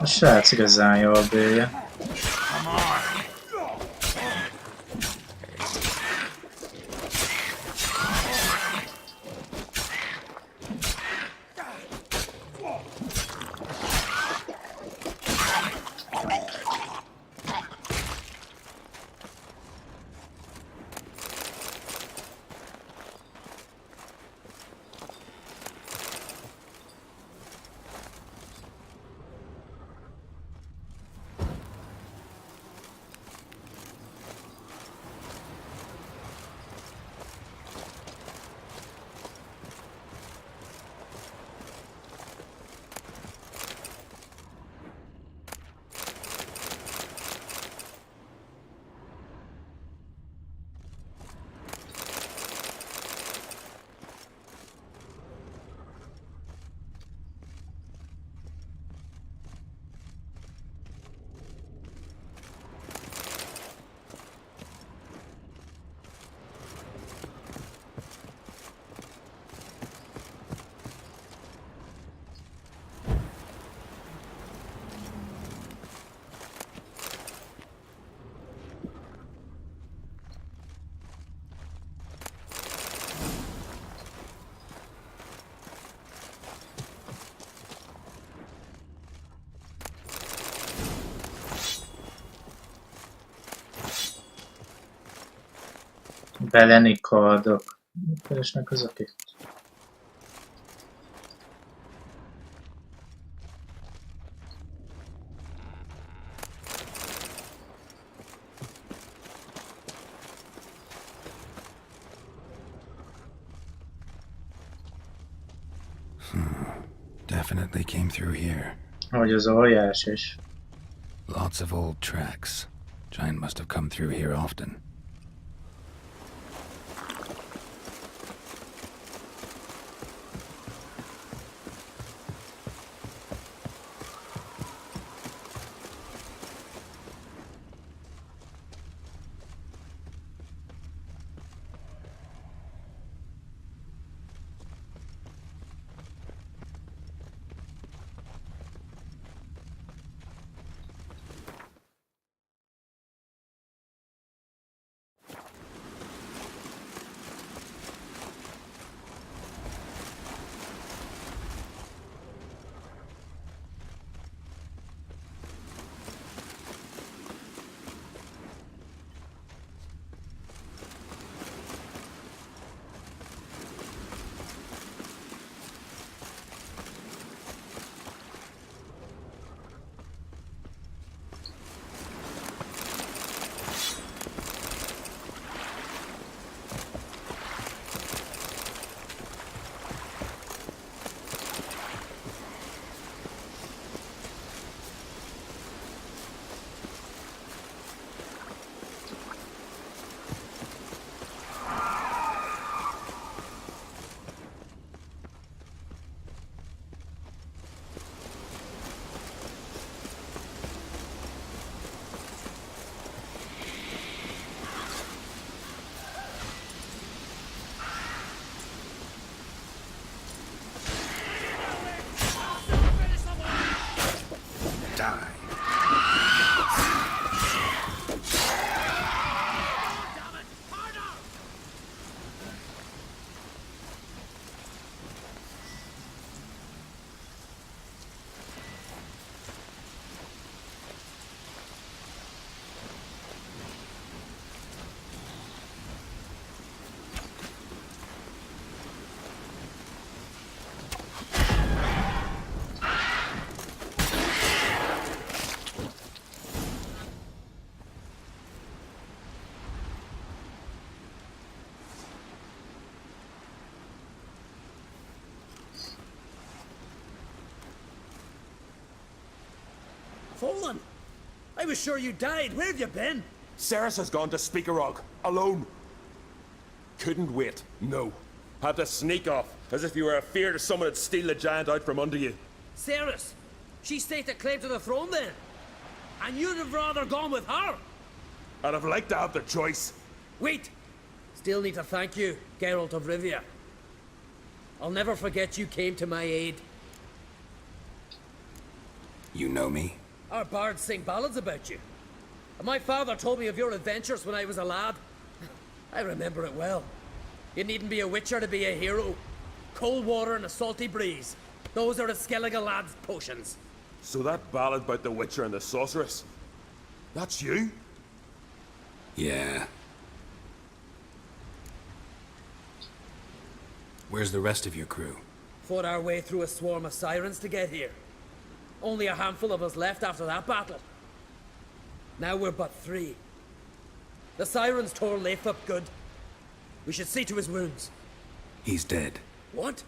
A srác igazán jól bírja. Beleni kardok. Keresnek azok itt. Definitely came through here. Hogy az óriás is. Lots of old tracks. Giant must have come through here often. Fallen? I was sure you died. Where have you been? Ceres has gone to Speakerog, alone. Couldn't wait, no. Had to sneak off, as if you were afeard of someone would steal the giant out from under you. Ceres? She staked a claim to the throne then? And you'd have rather gone with her? I'd have liked to have the choice. Wait! Still need to thank you, Geralt of Rivia. I'll never forget you came to my aid. You know me? Our bards sing ballads about you. And my father told me of your adventures when I was a lad. I remember it well. You needn't be a witcher to be a hero. Cold water and a salty breeze. Those are a Skellige lad's potions. So that ballad about the Witcher and the Sorceress, that's you? Yeah. Where's the rest of your crew? Fought our way through a swarm of sirens to get here. Only a handful of us left after that battle. Now we're but 3. The sirens tore Leif up good. We should see to his wounds. He's dead. What?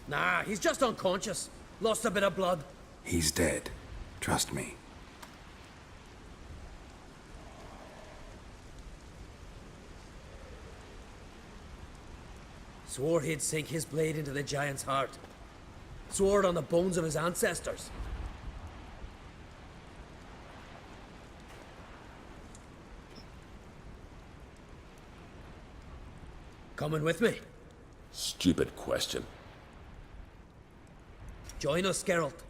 Nah, he's just unconscious. Lost a bit of blood. He's dead. Trust me. Swore he'd sink his blade into the giant's heart. Swore it on the bones of his ancestors. Coming with me? Stupid question. Join us, Geralt.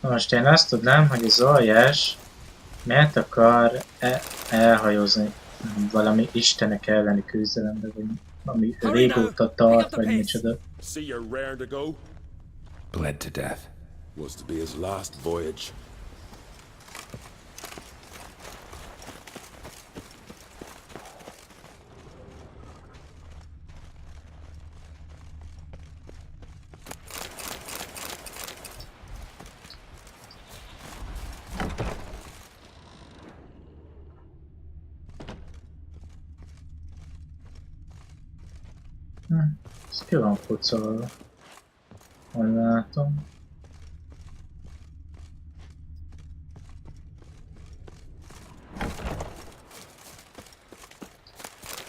Na most én azt tudnám, hogy az aljás miért akar elhajózni valami istenek elleni küzdelembe, vagy ami régóta tart, vagy micsoda. See you're raring to go? Bled to death. Was to be his last voyage. Ez ki van pucolva? Hogy látom.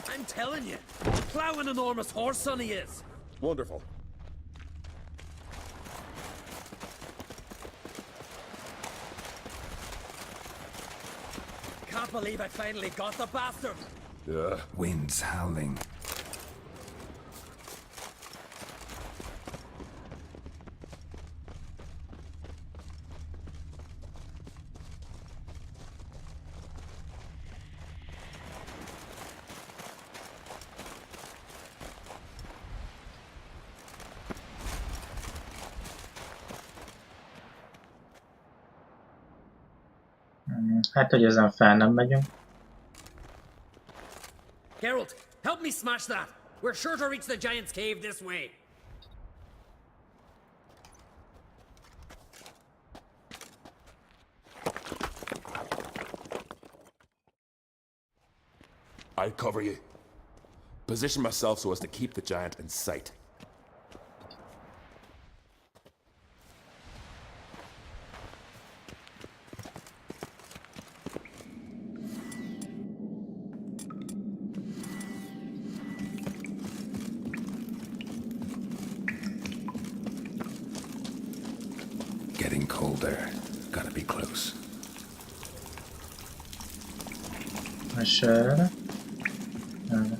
I'm telling you, plow an enormous horse son he is. Wonderful. Can't believe I finally got the bastard. Yeah. Winds howling. Hát, hogy ezen fel nem megyünk. Geralt, help me smash that. We're sure to reach the giant's cave this way. I'll cover you. Position myself so as to keep the giant in sight. Getting colder. Gotta be close. És erre. Erre.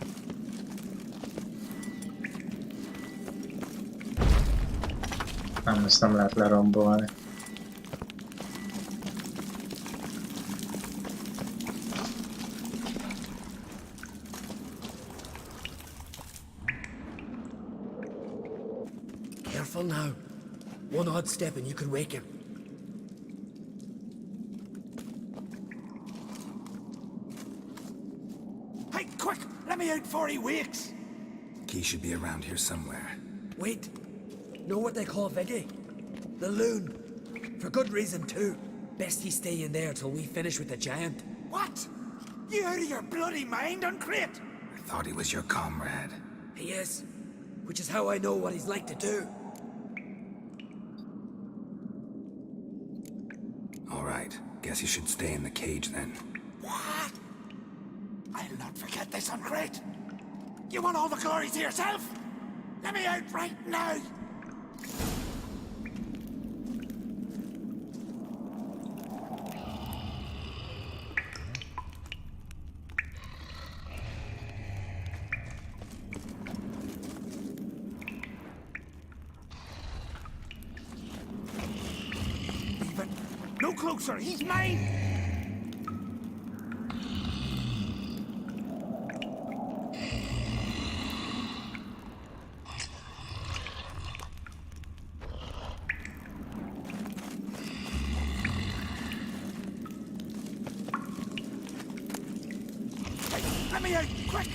Nem, ezt nem lehet lerombolni. Careful now. One odd step and you could wake him. Hey, quick! Let me out before he wakes! Key should be around here somewhere. Wait. Know what they call Veggie? The loon. For good reason too. Best he stay in there till we finish with the giant. What? You out of your bloody mind, Uncrate? thought he was your comrade. He is, which is how I know what he's like to do. All right, guess you should stay in the cage then. What? I'll not forget this on Crete. You want all the glory to yourself? Let me out right now! Even no closer, he's mine! Let me out, quick!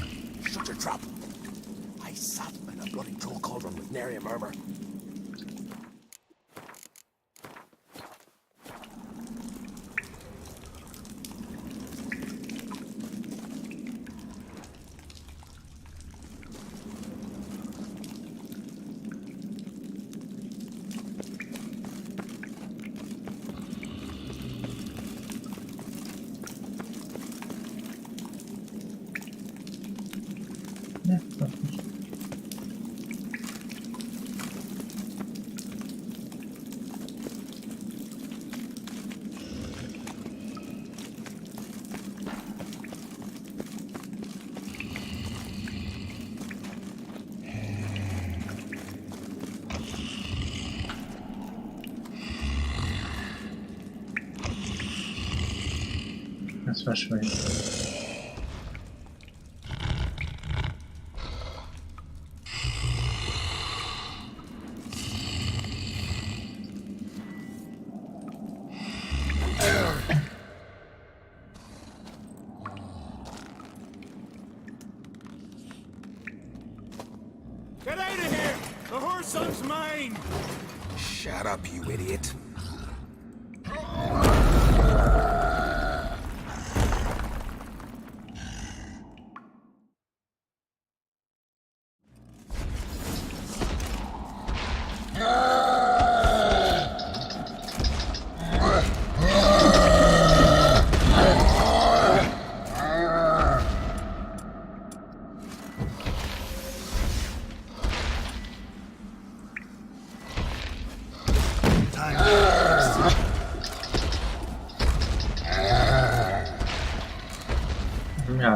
Shut your trap. I sat in a bloody troll cauldron with nary a murmur. That's frustrating. Get out of here! The whoreson's mine! Shut up, you idiot.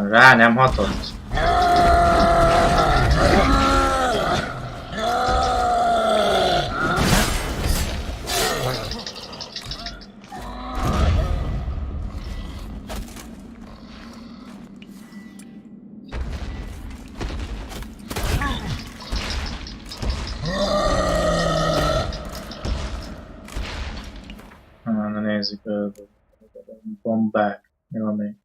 Rá nem hatott. Na nézzük a bombák. Jó még.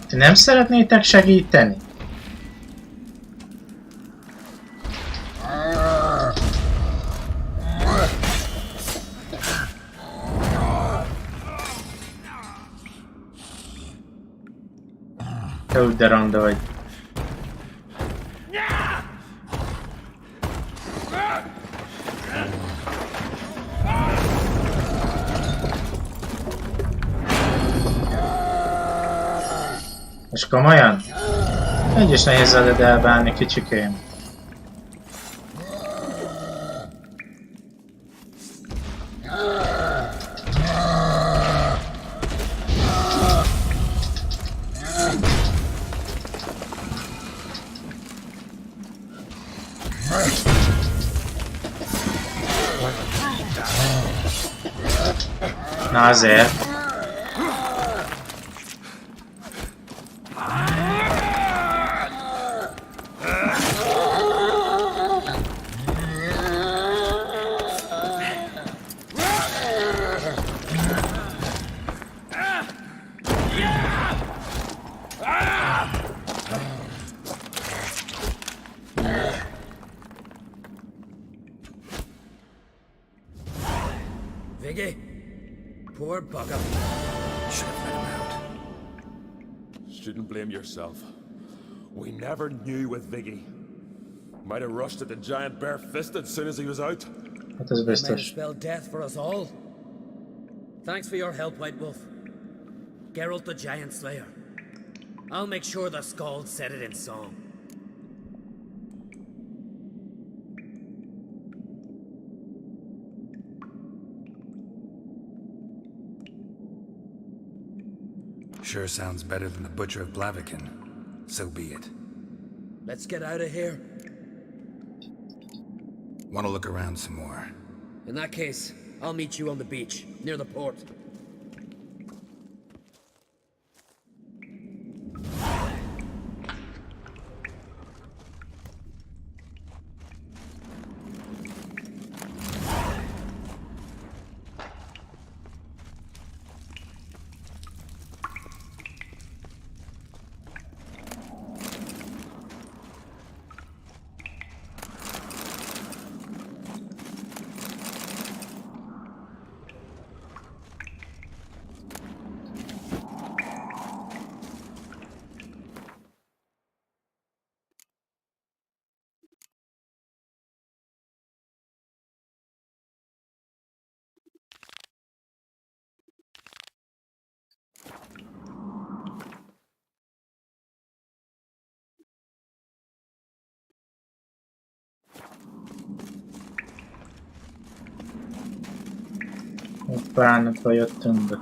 Ti nem szeretnétek segíteni? Te úgy de ronda vagy. És komolyan? Így is nehéz veled elbánni, kicsikém. Na azért. Viggy? Poor bugger. Should have let him out. Shouldn't blame yourself. We never knew with Viggy. Might have rushed at the giant bare-fisted soon as he was out. Hát ez That might have biztos. spelled death for us all. Thanks for your help, White Wolf. Geralt the Giant Slayer. I'll make sure the Skald said it in song. Sure sounds better than the Butcher of Blaviken. So be it. Let's get out of here. Want to look around some more? In that case, I'll meet you on the beach, near the port. Bánatba jöttünk be.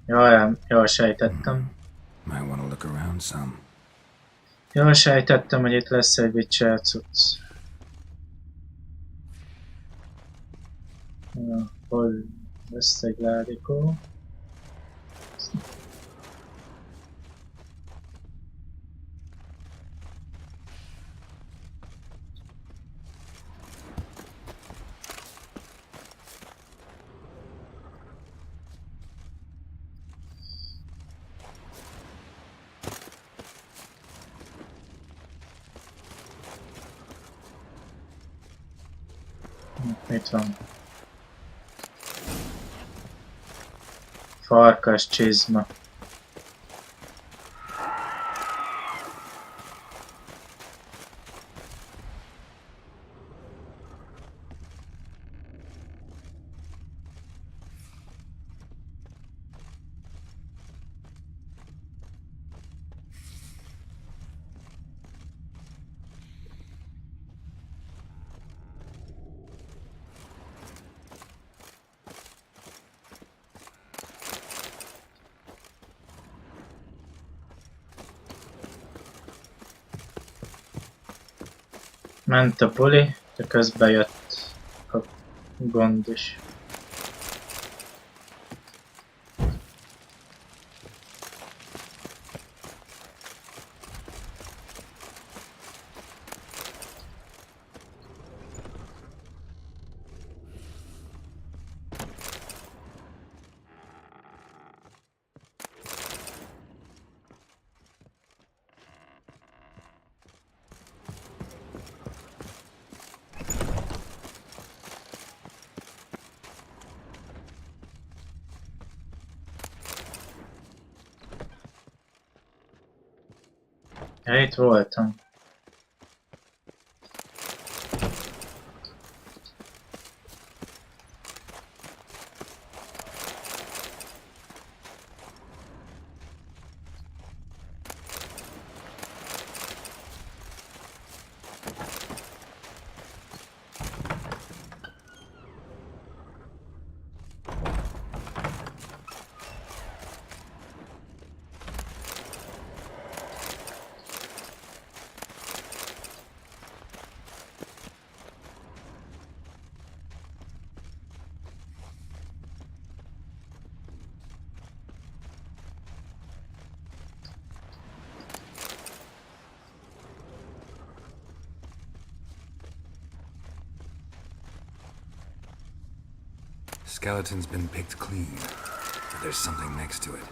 Ja, jól sejtettem. Might want to look around some. Jól sejtettem, hogy itt lesz egy Witcher cucc. Ja, hol lesz egy ládikó? Itt van. Farkas csizma. Ment a buli, de közben jött a gond is. Ja, itt voltam. Skeleton's been picked clean, but there's something next to it.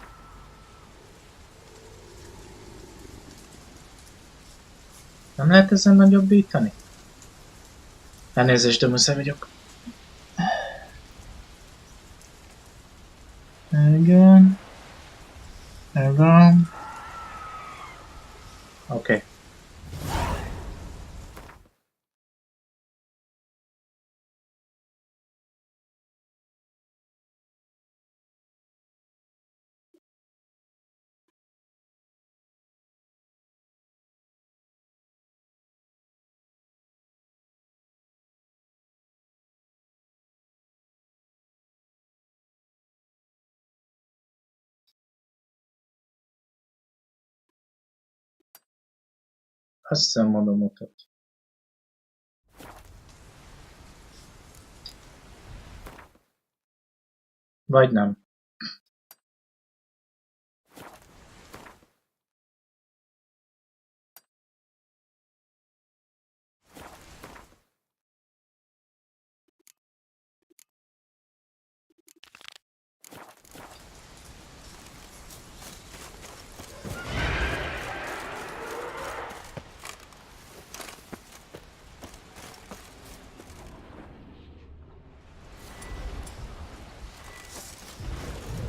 Nem lehet ezen nagyobbítani? Elnézést, de muszáj vagyok. Igen. Igen. Oké. Azt hiszem mondom mutat. Vagy nem.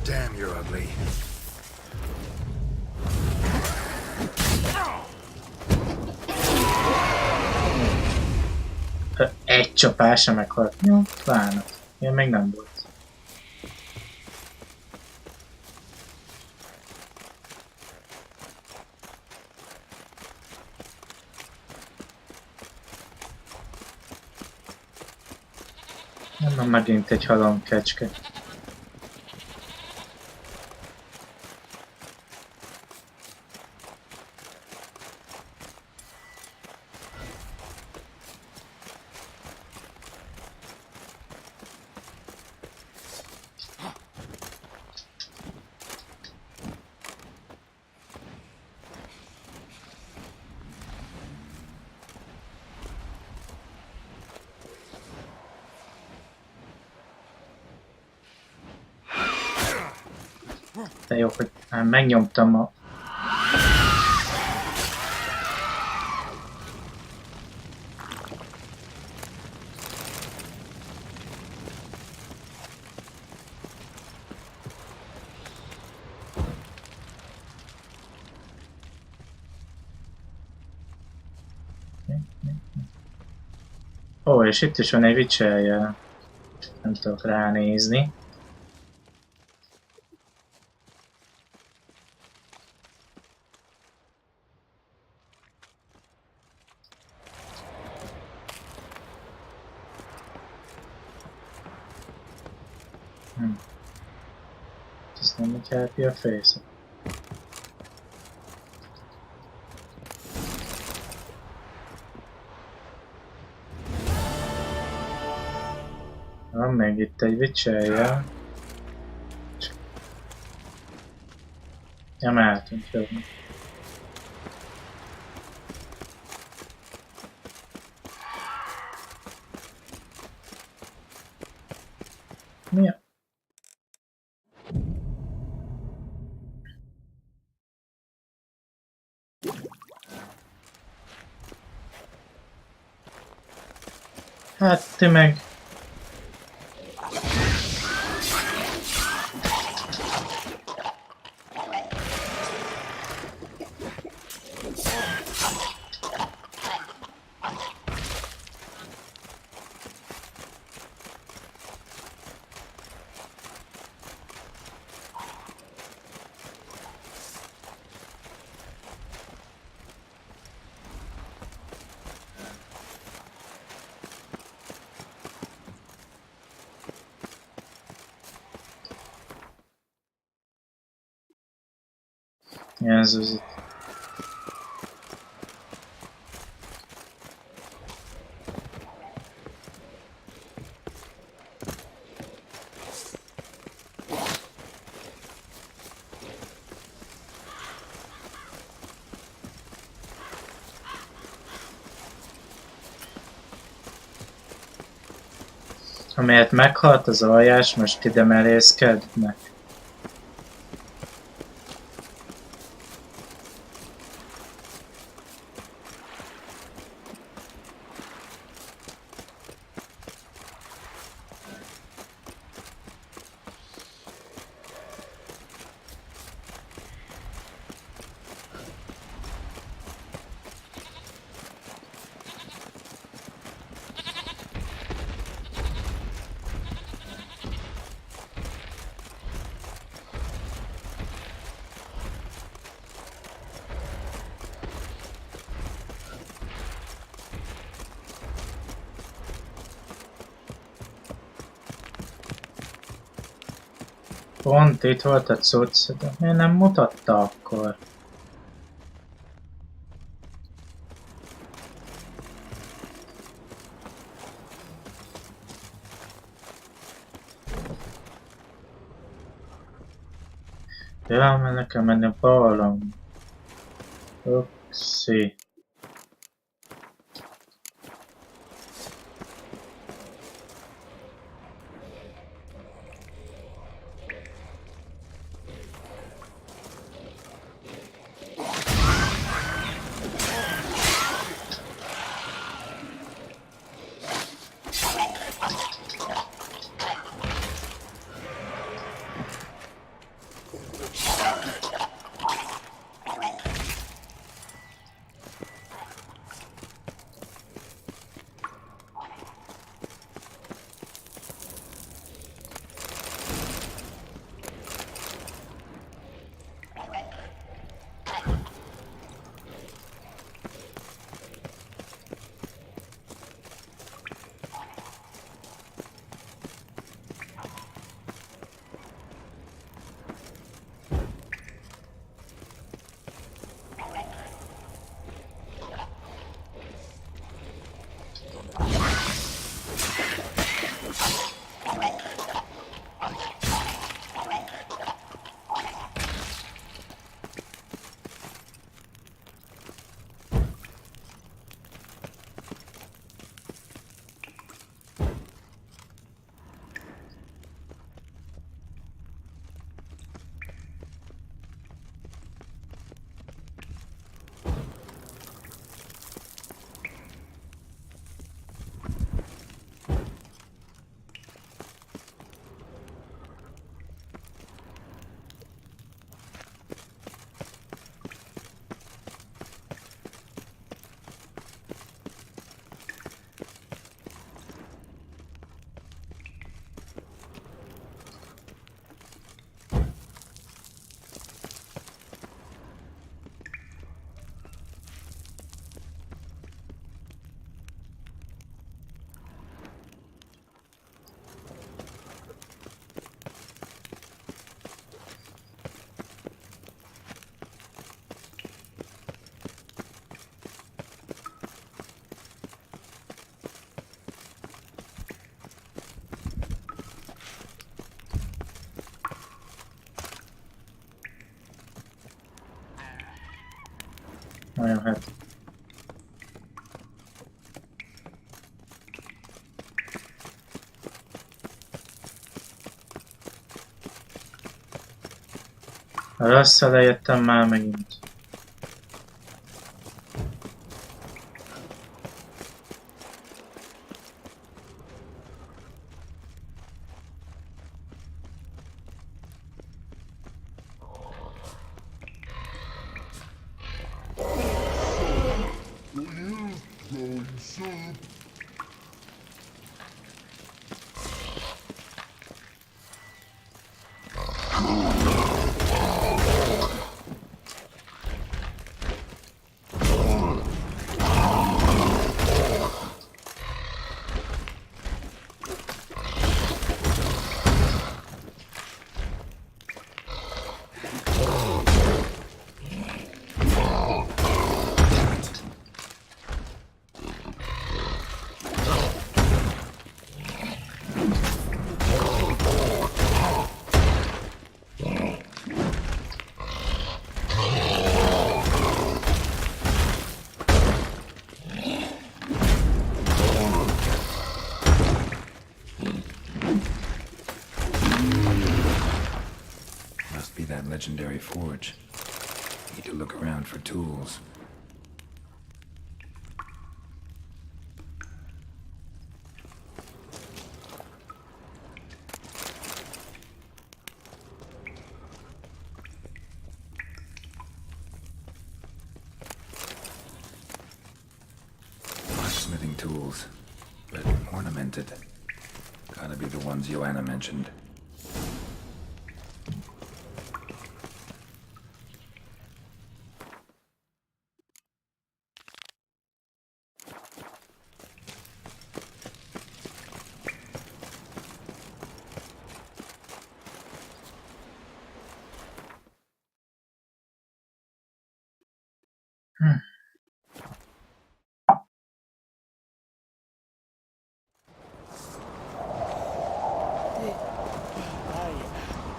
Damn, you're ugly. Egy csapása meghalt. Jó, bánat. Ilyen még nem volt. Nem, megint egy halom kecske. De jó, hogy megnyomtam a... Ó, és itt is van egy vicselje. Nem tudok ránézni. Just let me tap your face. Van még itt egy vicselje. Ja, már eltűnt, jó. Mi a... Hát, te meg... Jelzőzik. Amelyet meghalt az aljás, most ide merészkednek. Pont itt volt a cucc, de miért nem mutatta akkor? Ja, mert nekem menni a balon. Upsi. Nagyon hát. Rosszal lejöttem már megint. legendary forge. Need to look around for tools. Blacksmithing tools, but ornamented. Gotta be the ones Joanna mentioned.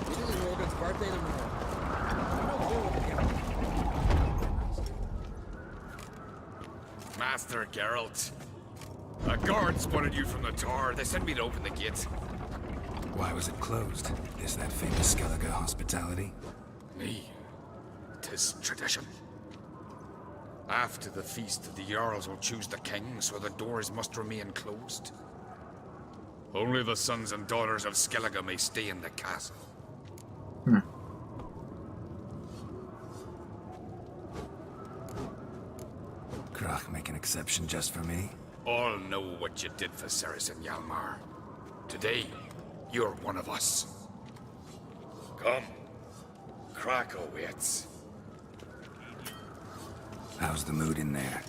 It isn't Logan's birthday tomorrow. No clue what to get. Master Geralt. A guard spotted you from the tower. They sent me to open the gate. Why was it closed? Is that famous Skellige hospitality? Me. 'Tis tradition. After the feast, the Jarls will choose the king, so the doors must remain closed. Only the sons and daughters of Skellige may stay in the castle. Krach make an exception just for me? All know what you did for Ceres and Hjalmar. Today, you're one of us. Come. Krach awaits. How's the mood in there?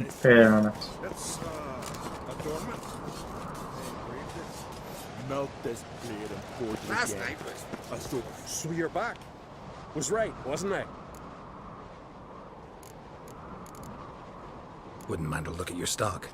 Fair on it. That's, adornment. Melt this blade and forge it Last again. night was... So you're back. Was right, wasn't I? Wouldn't mind a look at your stock.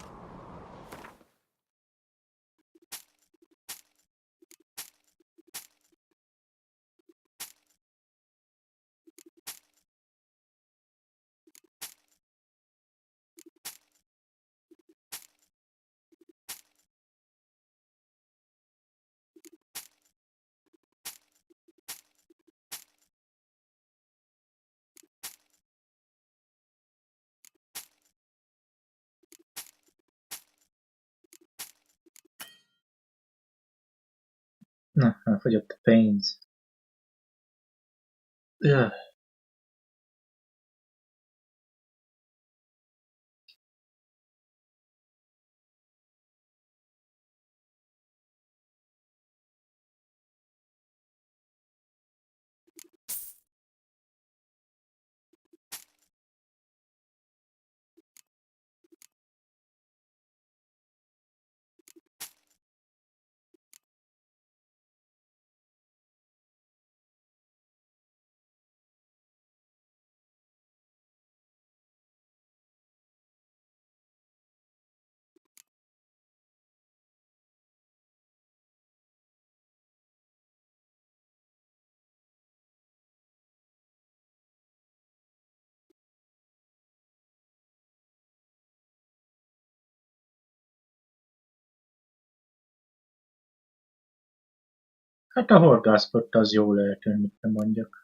Na, elfogyott a pénz. Öh. Hát a horgászpott az jó lehet, hogy mit nem mondjak.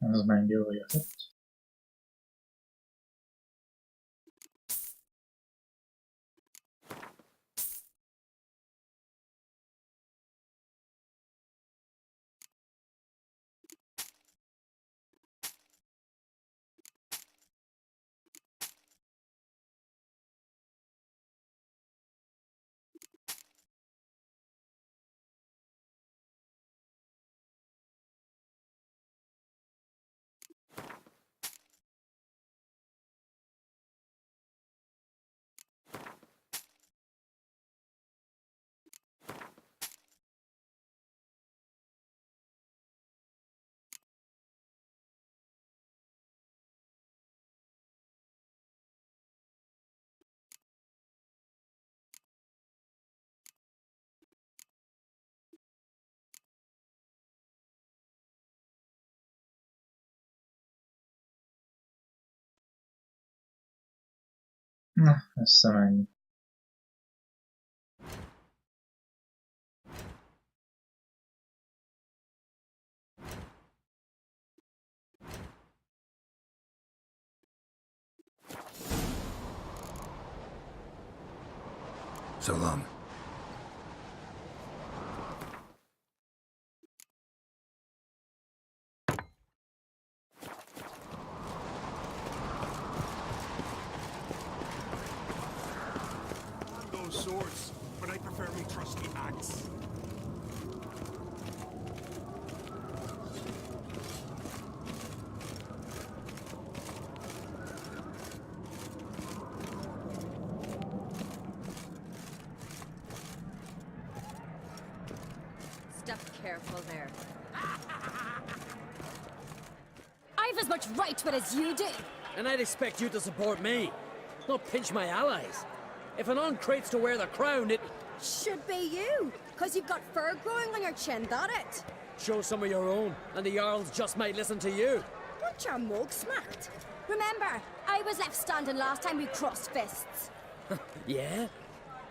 Az meg jól jöhet. Na, összemenjünk. So long. Those swords, but I prefer me trusty axe. Step careful there. I've as much right to it as you do. And I'd expect you to support me, not pinch my allies. If an uncrate's to wear the crown, it... Should be you, because you've got fur growing on your chin, that it? Show some of your own, and the Jarls just might listen to you. Want your mug smacked? Remember, I was left standing last time we crossed fists. Yeah?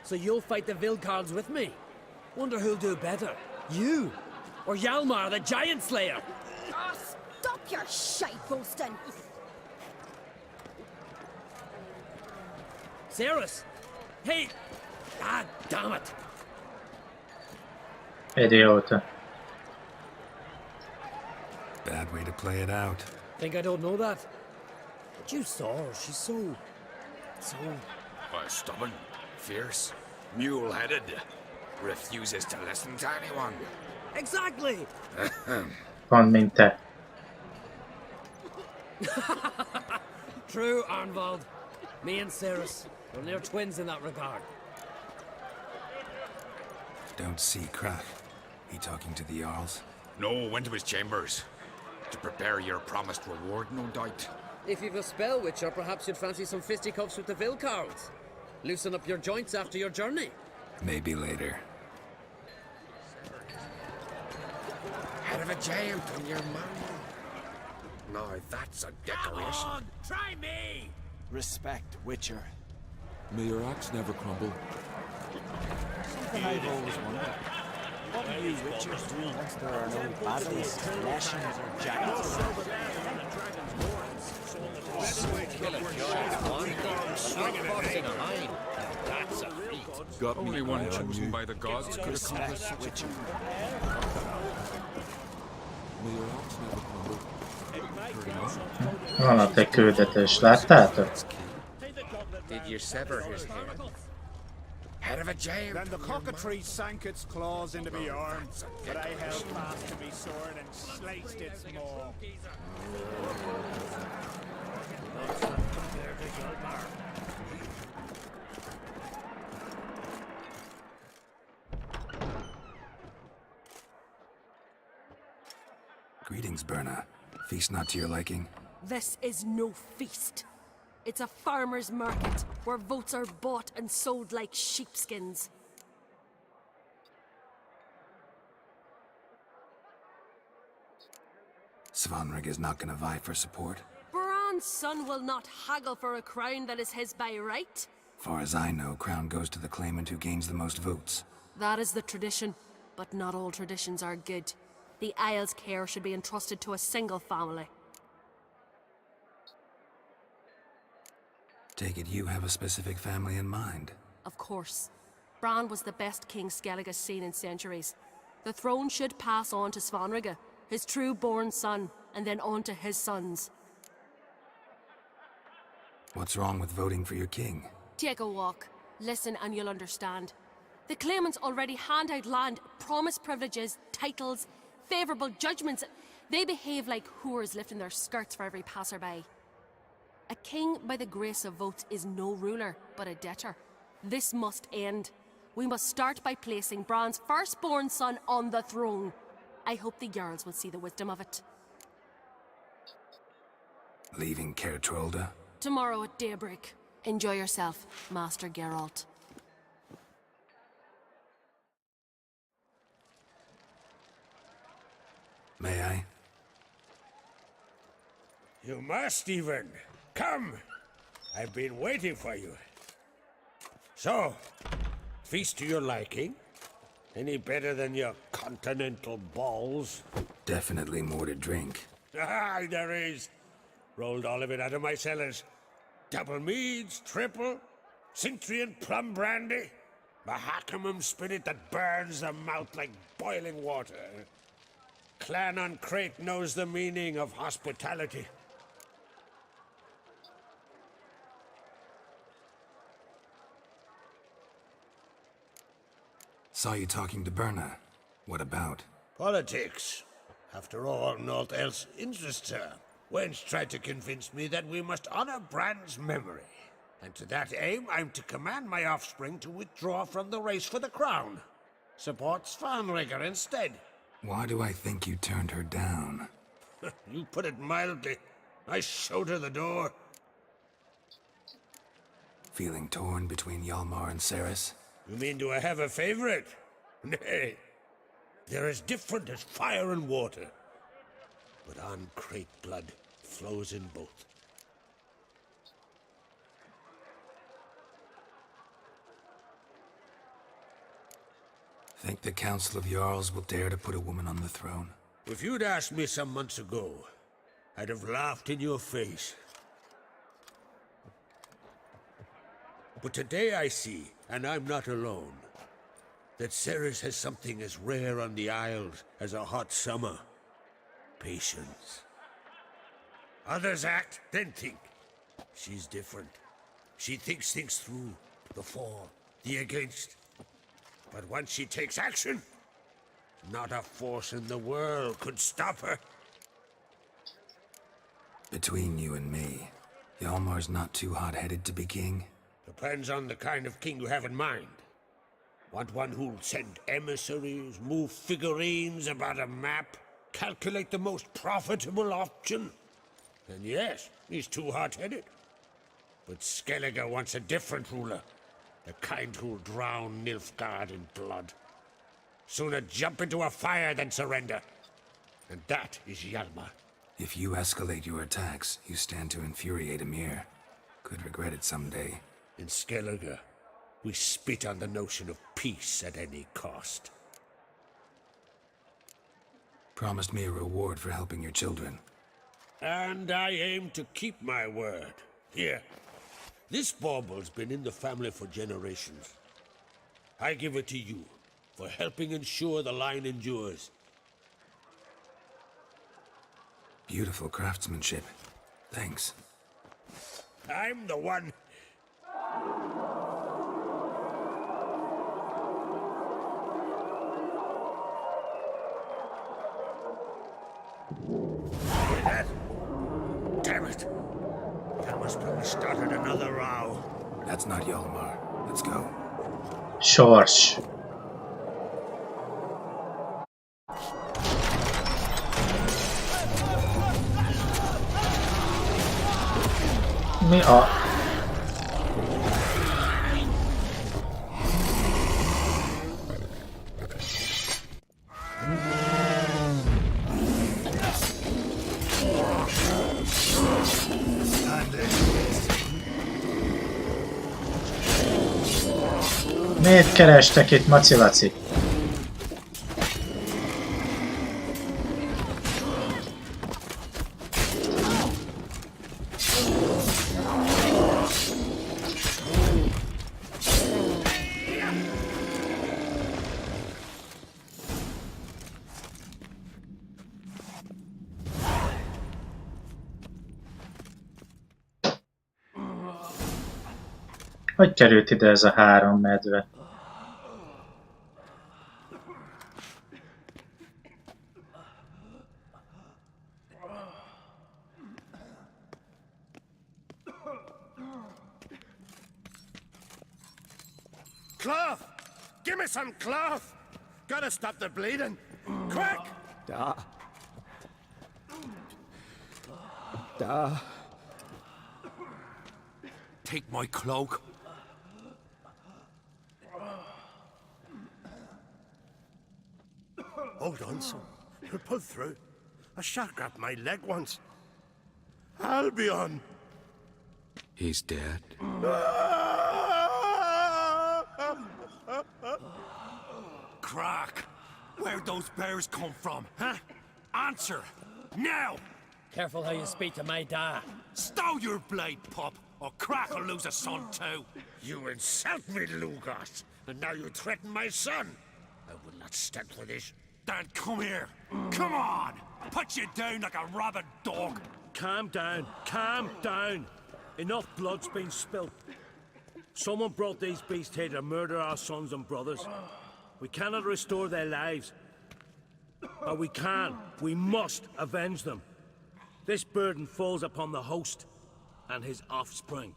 So you'll fight the Vilcards with me? Wonder who'll do better, you or Hjalmar the Giant Slayer? Oh, stop your shite boasting. Cerys! Hey! God damn it! Idiota. Bad way to play it out. Think I don't know that? But you saw her, she's so... Stubborn, fierce, mule-headed. Refuses to listen to anyone. Exactly! Pont mint te. True, Arnvald. Me and Cerys, we're near twins in that regard. Don't see Crack. He talking to the Jarls? No, went to his chambers. To prepare your promised reward, no doubt. If you've a spell, Witcher, perhaps you'd fancy some fisticuffs with the Vilcards. Loosen up your joints after your journey. Maybe later. Head of a giant on your mantle. Now that's a decoration. Come on, try me! Respect, Witcher. May your axe never crumble. Something I've always wondered. What do you Witchers do once there are no baddies, lashings, or giants? Got me Only one eye on chosen you. by the gods could accomplish Respect, such a Witcher. May your axe never crumble. Van ott egy küldetés, láttátok? Did you sever his head? Head of a giant. Then the on your cockatrice sank its claws into me arm, but I held fast to me sword and sliced its maw. Greetings, Berna. Feast not to your liking? This is no feast. It's a farmer's market where votes are bought and sold like sheepskins. Svanrig is not gonna vie for support. Bran's son will not haggle for a crown that is his by right. Far as I know, crown goes to the claimant who gains the most votes. That is the tradition, but not all traditions are good. The Isle's care should be entrusted to a single family. Take it you have a specific family in mind. Of course. Bran was the best king Skellige's seen in centuries. The throne should pass on to Svanrige, his true-born son, and then on to his sons. What's wrong with voting for your king? Take a walk. Listen and you'll understand. The claimants already hand out land, promise privileges, titles, favourable judgments. They behave like whores lifting their skirts for every passerby. A king by the grace of votes is no ruler, but a debtor. This must end. We must start by placing Bran's firstborn son on the throne. I hope the Jarls will see the wisdom of it. Leaving Caer Trolda? Tomorrow at daybreak. Enjoy yourself, Master Geralt. May I? You must, Stephen. Come! I've been waiting for you. So, feast to your liking? Any better than your continental balls? Definitely more to drink. Ah, there is. Rolled all of it out of my cellars. Double meads, triple, Cintrian plum brandy, Mahakimum spirit that burns the mouth like boiling water. Clan on Crate knows the meaning of hospitality. Saw you talking to Berna. What about? Politics. After all, naught else interests her. Wench tried to convince me that we must honor Bran's memory. And to that aim, I'm to command my offspring to withdraw from the race for the crown. Support Svanrigger instead. Why do I think you turned her down? You put it mildly. I showed her the door. Feeling torn between Hjalmar and Ceres? You mean do I have a favorite? Nay. They're as different as fire and water. But on Crate blood flows in both. Think the Council of Jarls will dare to put a woman on the throne? If you'd asked me some months ago, I'd have laughed in your face. But today I see, and I'm not alone, that Ceres has something as rare on the Isles as a hot summer. Patience. Others act, then think. She's different. She thinks things through, the for, the against. But once she takes action, not a force in the world could stop her. Between you and me, Hjalmar's not too hot-headed to be king? Depends on the kind of king you have in mind. Want one who'll send emissaries, move figurines about a map, calculate the most profitable option? Then yes, he's too hot-headed. But Skellige wants a different ruler. The kind who'll drown Nilfgaard in blood. Sooner jump into a fire than surrender. And that is Hjalmar. If you escalate your attacks, you stand to infuriate Emir. Could regret it someday. In Skellige, we spit on the notion of peace at any cost. Promised me a reward for helping your children. And I aim to keep my word. Here. This bauble's been in the family for generations. I give it to you, for helping ensure the line endures. Beautiful craftsmanship. Thanks. I'm the one. Hear that? Damn it. That must have started another row. That's not Hjalmar. Let's go. Sors. Mi a... Miért kerestek itt, macilaci? Hogy került ide ez a 3 medve? Cloth! Give me some cloth! Gotta stop the bleeding! Quick! Da. Take my cloak. Hold on, son. You'll pull through. A shark grabbed my leg once. Albion! He's dead. Where'd those bears come from, huh? Answer! Now! Careful how you speak to my dad. Stow your blade, pup, or Crack will lose a son too. You insult me, Lugas, and now you threaten my son. I will not stand for this. Dan, come here. Come on! Put you down like a rabid dog. Calm down. Calm down. Enough blood's been spilt. Someone brought these beasts here to murder our sons and brothers. We cannot restore their lives. But we can. We must avenge them. This burden falls upon the host and his offspring.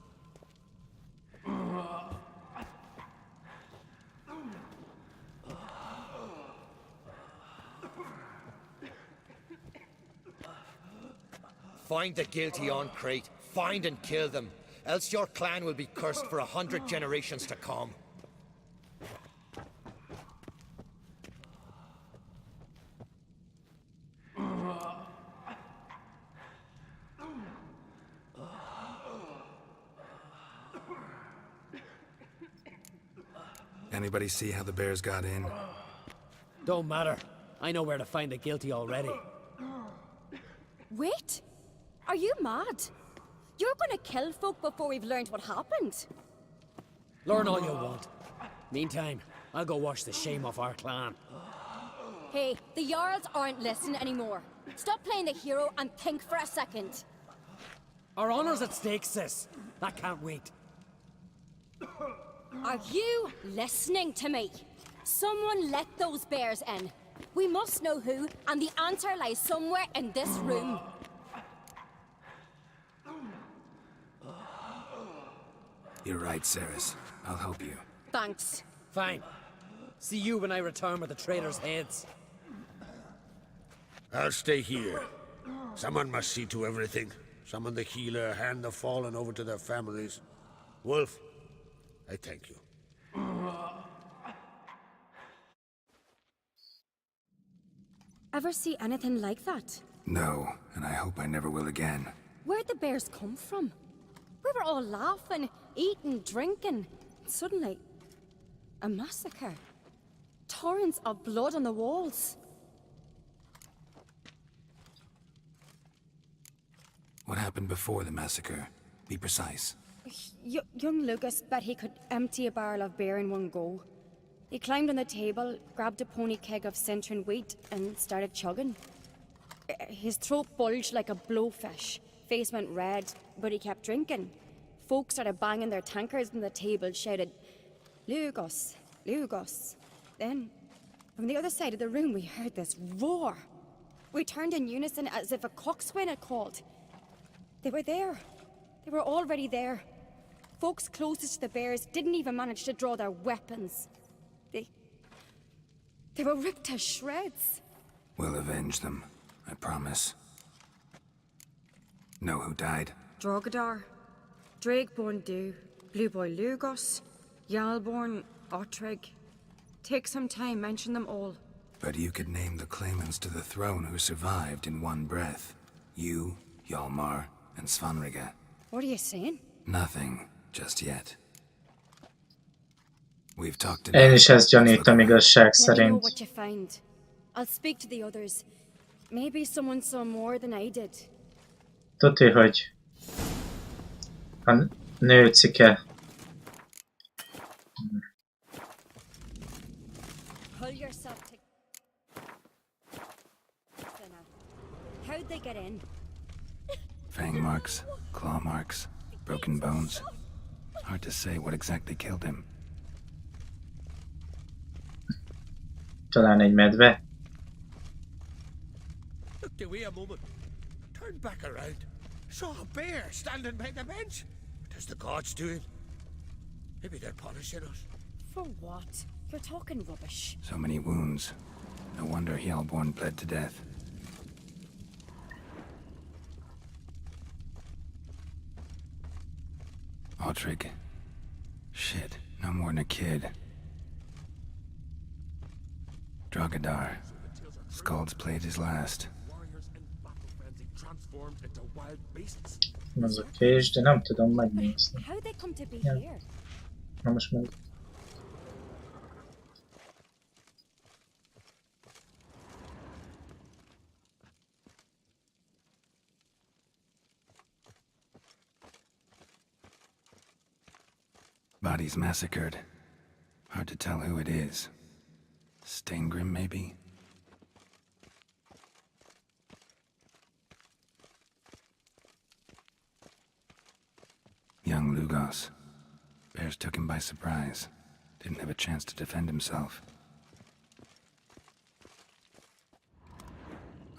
Find the guilty on Crate. Find and kill them. Else your clan will be cursed for 100 generations to come. Anybody see how the bears got in? Don't matter. I know where to find the guilty already. Wait! Are you mad? You're gonna kill folk before we've learned what happened. Learn all you want. Meantime, I'll go wash the shame off our clan. Hey, the Jarls aren't listening anymore. Stop playing the hero and think for a second. Our honor's at stake, sis. That can't wait. Are you listening to me? Someone let those bears in. We must know who, and the answer lies somewhere in this room. You're right, Ceres. I'll help you. Thanks. Fine. See you when I return with the traitors' heads. I'll stay here. Someone must see to everything. Summon the healer, hand the fallen over to their families. Wolf, I thank you. Ever see anything like that? No, and I hope I never will again. Where'd the bears come from? We were all laughing, eating, drinking. Suddenly, a massacre. Torrents of blood on the walls. What happened before the massacre? Be precise. Young Lucas bet he could empty a barrel of beer in one go. He climbed on the table, grabbed a pony keg of Cintron wheat, and started chugging. His throat bulged like a blowfish. Face went red, but he kept drinking. Folks started banging their tankards on the table, shouted, "Lugos, Lugos." Then, from the other side of the room, we heard this roar. We turned in unison as if a coxswain had called. They were there. They were already there. Folks closest to the bears didn't even manage to draw their weapons. They were ripped to shreds. We'll avenge them, I promise. Know who died? Drogadar, Drakeborn Du, Blue Boy Lugos, Yalborn, Ottrig. Take some time, mention them all. But you could name the claimants to the throne who survived in one breath. You, Hjalmar, and Svanrige. What are you saying? Nothing, just yet. We've talked Én is ezt gyanítom igazság Let me know szerint. what you find. I'll speak to the others. Maybe someone saw more than I did. Tudja, hogy a nőcike. Pull yourself to... How'd they get in? Fang marks, claw marks, broken bones. Hard to say what exactly killed him. Talán egy medve? Looked away a moment, turned back around, saw a bear standing by the bench. What is the gods doing? Maybe they're punishing us. For what? You're talking rubbish. So many wounds. No wonder Hjalborn bled to death. Ottrig. Shit, no more than a kid. Drogadar. Skald's played his last. Az a kés, de nem tudom megnézni. How'd they come to be Ja. here? Na most meg. Bodies massacred. Hard to tell who it is. Steingrim, maybe? Young Lugos. Bears took him by surprise. Didn't have a chance to defend himself.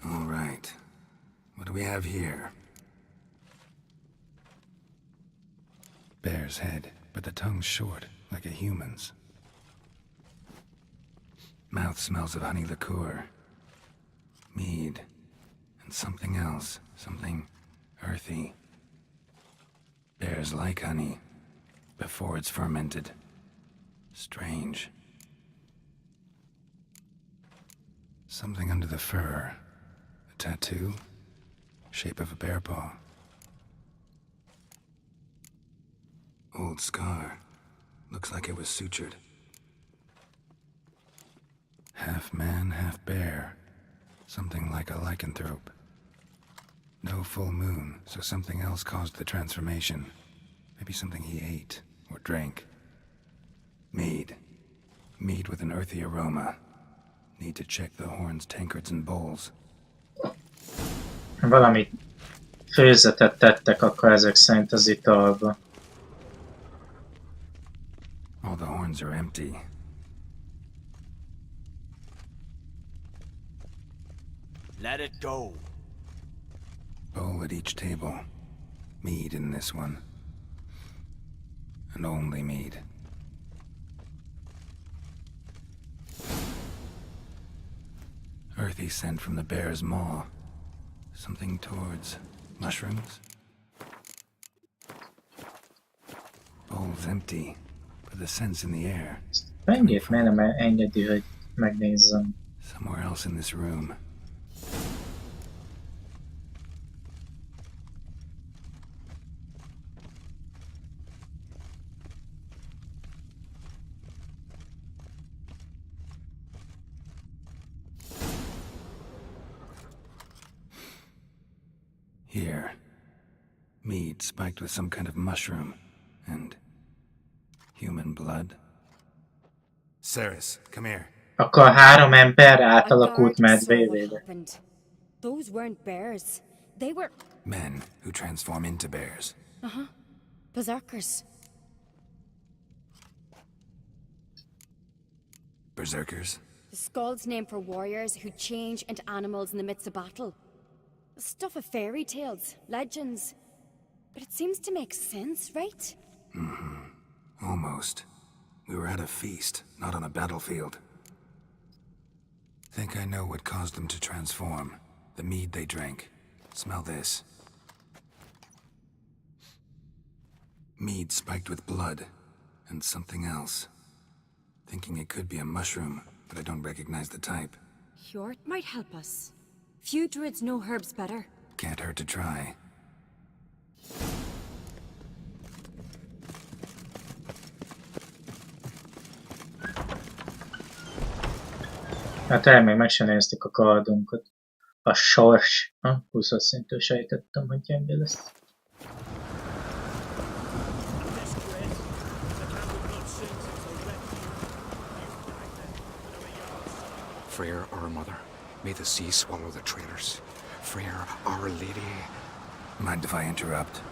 All right. What do we have here? Bear's head, but the tongue's short, like a human's. Mouth smells of honey liqueur. Mead. And something else. Something earthy. Bears like honey. Before it's fermented. Strange. Something under the fur. A tattoo? Shape of a bear paw. Old scar. Looks like it was sutured. Half man, half bear. Something like a lycanthrope. No full moon, so something else caused the transformation. Maybe something he ate or drank. Mead. Mead with an earthy aroma. Need to check the horns, tankards, and bowls. Valami főzetet tettek akkor ezek szerint az italba. All the horns are empty. Let it go. Bowl at each table. Mead in this one. And only mead. Earthy scent from the bear's maw. Something towards mushrooms? Bowl's empty, but the scent's in the air. Pengét miért nem engedi, hogy megnézzem. Somewhere else in this room. Here. Mead spiked with some kind of mushroom. And human blood. Ceres, come here. Akkor 3 ember átalakult A guard saw what medvévé. happened. Those weren't bears. They were... Men who transform into bears. Uh-huh. Berserkers. Berserkers? The Skald's name for warriors who change into animals in the midst of battle. Stuff of fairy tales, legends. But it seems to make sense, right? Mm-hmm. Almost. We were at a feast, not on a battlefield. Think I know what caused them to transform. The mead they drank. Smell this. Mead spiked with blood. And something else. Thinking it could be a mushroom, but I don't recognize the type. Hjort might help us. Few druids know herbs better. Can't hurt to try. Hát elmény meg sem néztük a kardunkat. A sors. 20 szintől sejtettem, hogy gyenge lesz. Freyr, our mother, may the sea swallow the traitors. Freyr, our lady. Mind if I interrupt?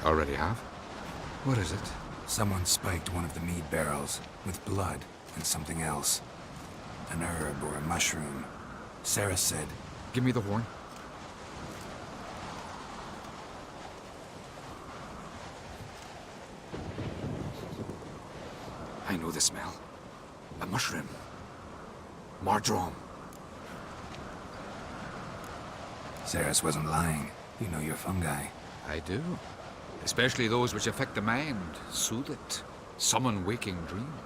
Already have? What is it? Someone spiked one of the mead barrels with blood and something else. An herb or a mushroom. Sarah said... Give me the horn. I know the smell. A mushroom. Mardrome. Ceres wasn't lying. You know your fungi. I do. Especially those which affect the mind, soothe it, summon waking dreams.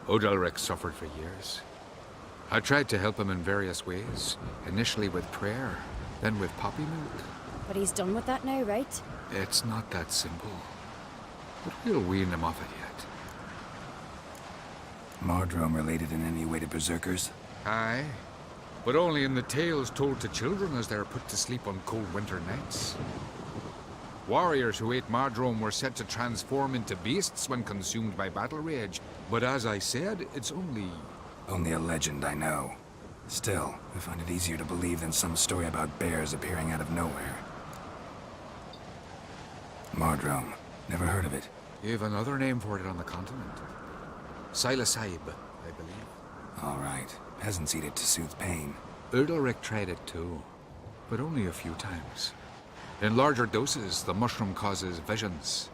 Odalric suffered for years. I tried to help him in various ways, initially with prayer, then with poppy mood. But he's done with that now, right? It's not that simple. But we'll wean him off it yet. Mardrome related in any way to berserkers? Aye, but only in the tales told to children as they're put to sleep on cold winter nights. Warriors who ate Mardrome were said to transform into beasts when consumed by battle rage. But as I said, it's only... Only a legend, I know. Still, I find it easier to believe than some story about bears appearing out of nowhere. Mardrome. Never heard of it. You've another name for it on the continent. Silasib, I believe. All right. Peasants eat it to soothe pain. Udalric tried it too, but only a few times. In larger doses, the mushroom causes visions,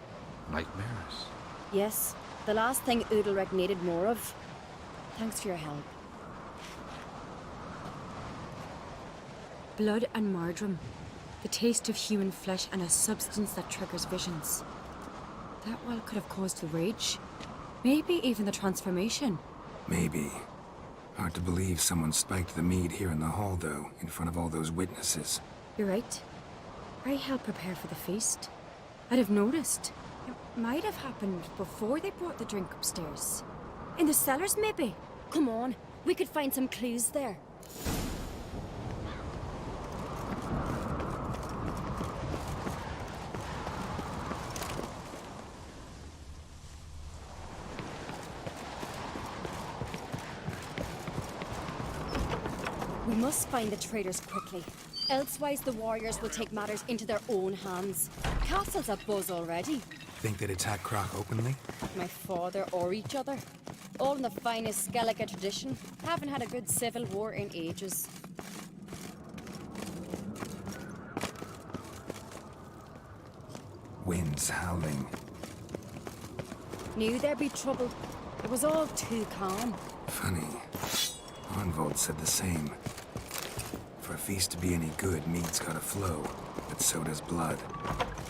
nightmares. Yes, the last thing Udalric needed more of. Thanks for your help. Blood and Mardrome. The taste of human flesh and a substance that triggers visions. That well could have caused the rage. Maybe even the transformation. Maybe. Hard to believe someone spiked the mead here in the hall, though, in front of all those witnesses. You're right. I helped prepare for the feast. I'd have noticed. It might have happened before they brought the drink upstairs. In the cellars, maybe? Come on, we could find some clues there. We must find the traitors quickly. Elsewise, the warriors will take matters into their own hands. Castle's abuzz already. Think they'd attack Croc openly? My father or each other. All in the finest Skellige tradition. Haven't had a good civil war in ages. Winds howling. Knew there'd be trouble. It was all too calm. Funny. Arnvold said the same. For a feast to be any good, mead's gotta flow, but so does blood.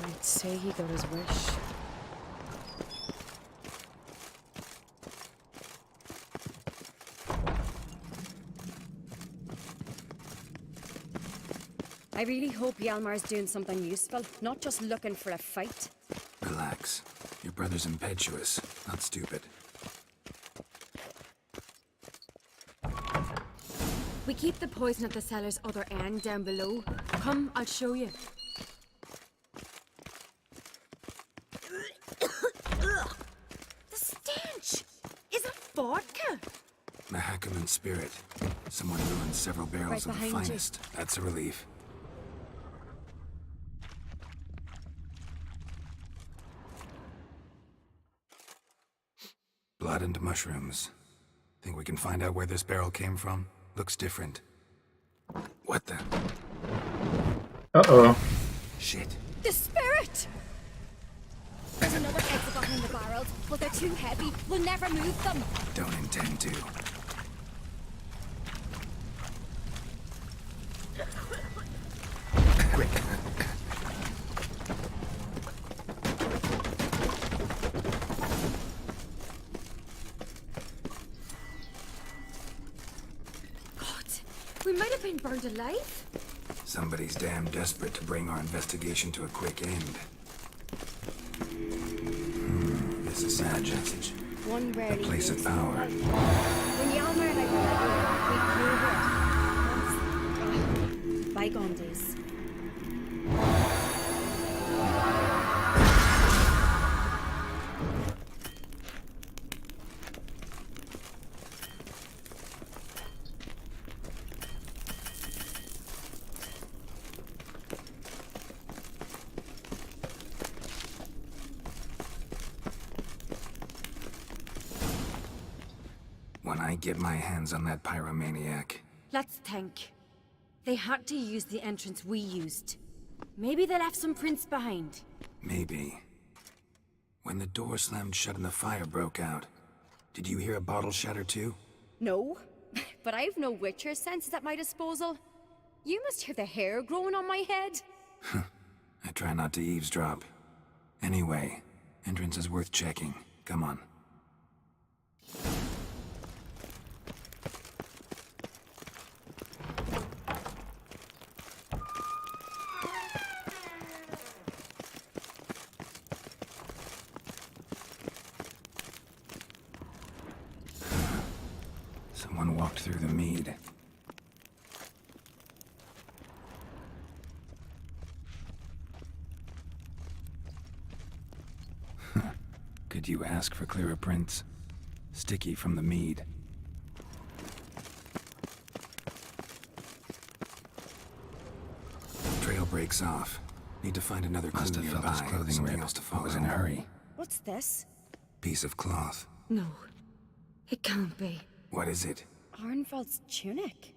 I'd say he got his wish. I really hope Hjalmar's doing something useful, not just looking for a fight. Relax. Your brother's impetuous, not stupid. We keep the poison at the cellar's other end down below. Come, I'll show you. The stench! Is it vodka? Mahakaman spirit. Someone ruined several barrels Right of the behind you. finest. That's a relief. Blood and mushrooms. Think we can find out where this barrel came from? Looks different. What the? Uh-oh. Shit. The spirit! There's another exit behind the barrels, but they're too heavy. We'll never move them. Don't intend to. Quick. We might have been burned alive. Somebody's damn desperate to bring our investigation to a quick end. This is magic. One A rarely place of uses power. well. When Hjalmar and I were like, we proved it. Bygone days. When I get my hands on that pyromaniac. Let's think. They had to use the entrance we used. Maybe they left some prints behind. Maybe. When the door slammed shut and the fire broke out, did you hear a bottle shatter too? No, but I've no Witcher senses at my disposal. You must hear the hair growing on my head. I try not to eavesdrop. Anyway, entrance is worth checking. Come on. Someone walked through the mead. Could you ask for clearer prints? Sticky from the mead. Trail breaks off. Need to find another clue Must have nearby. felt his clothing Something rip. else to follow. Was in a hurry. What's this? Piece of cloth. No. It can't be. What is it? Arnvald's tunic.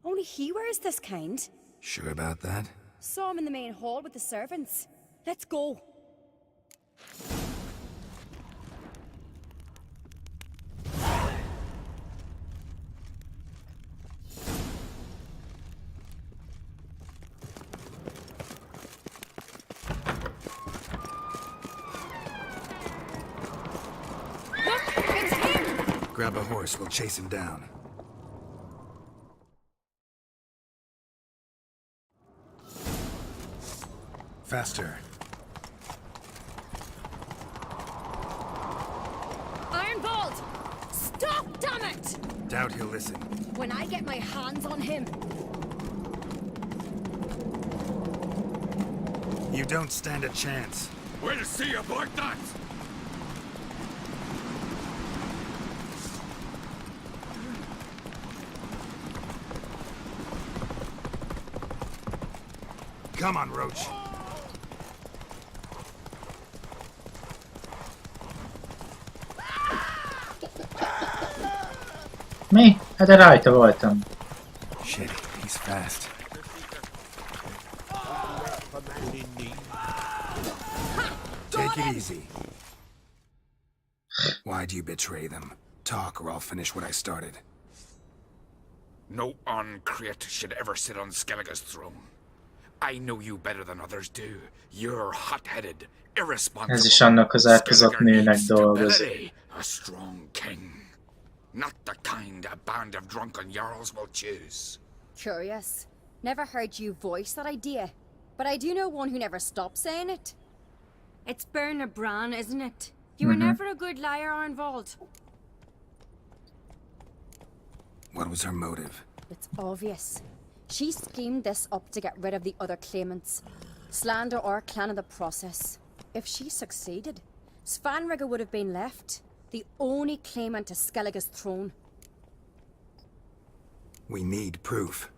Only he wears this kind. Sure about that? Saw him in the main hall with the servants. Let's go. Grab a horse, we'll chase him down. Faster. Arnvald! Stop, damn it! Doubt he'll listen. When I get my hands on him. You don't stand a chance. We'll see about that! Come on, Roach. Mi? Hát de rajta voltam. Shit, he's fast. Take it easy. Why'd you betray them? Talk or I'll finish what I started. No Uncreate should ever sit on Skellige's throne. I know you better than others do. You're hot-headed, irresponsible. Ez is annak az átkozott nőnek dolgozik. A strong king. Not the kind a band of drunken jarls will choose. Curious. Never heard you voice that idea. But I do know one who never stops saying it. It's Berna Bran, isn't it? You were never a good liar, Arnvald. What was her motive? It's obvious. She schemed this up to get rid of the other claimants. Slander our clan in the process. If she succeeded, Svanrigga would have been left. The only claimant to Skellige's throne. We need proof.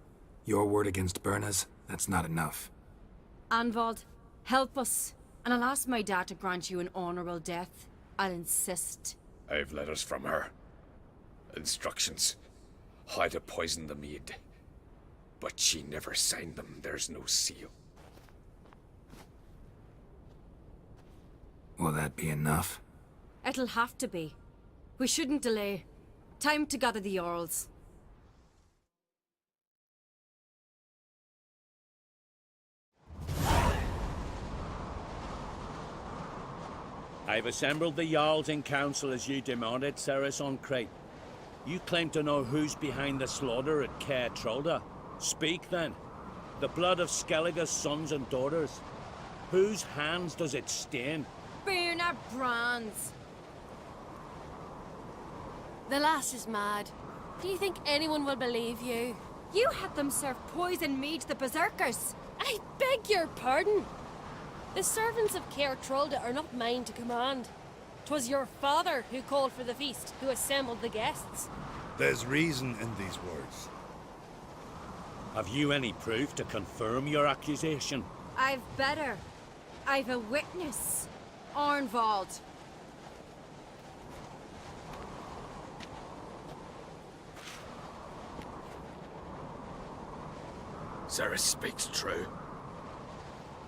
Your word against Berna's, that's not enough. Arnvald, help us. And I'll ask my dad to grant you an honorable death. I'll insist. I've letters from her. Instructions. How to poison the mead. But she never signed them. There's no seal. Will that be enough? It'll have to be. We shouldn't delay. Time to gather the Jarls. I've assembled the Jarls in council as you demanded, Ceres on Crate. You claim to know who's behind the slaughter at Caer Trolda. Speak then. The blood of Skellige's sons and daughters. Whose hands does it stain? Berna Bran's. The lass is mad. Do you think anyone will believe you? You had them serve poison mead to the berserkers. I beg your pardon. The servants of Caer Trolda are not mine to command. 'Twas your father who called for the feast, who assembled the guests. There's reason in these words. Have you any proof to confirm your accusation? I've better. I've a witness. Arnvald. Ceres speaks true.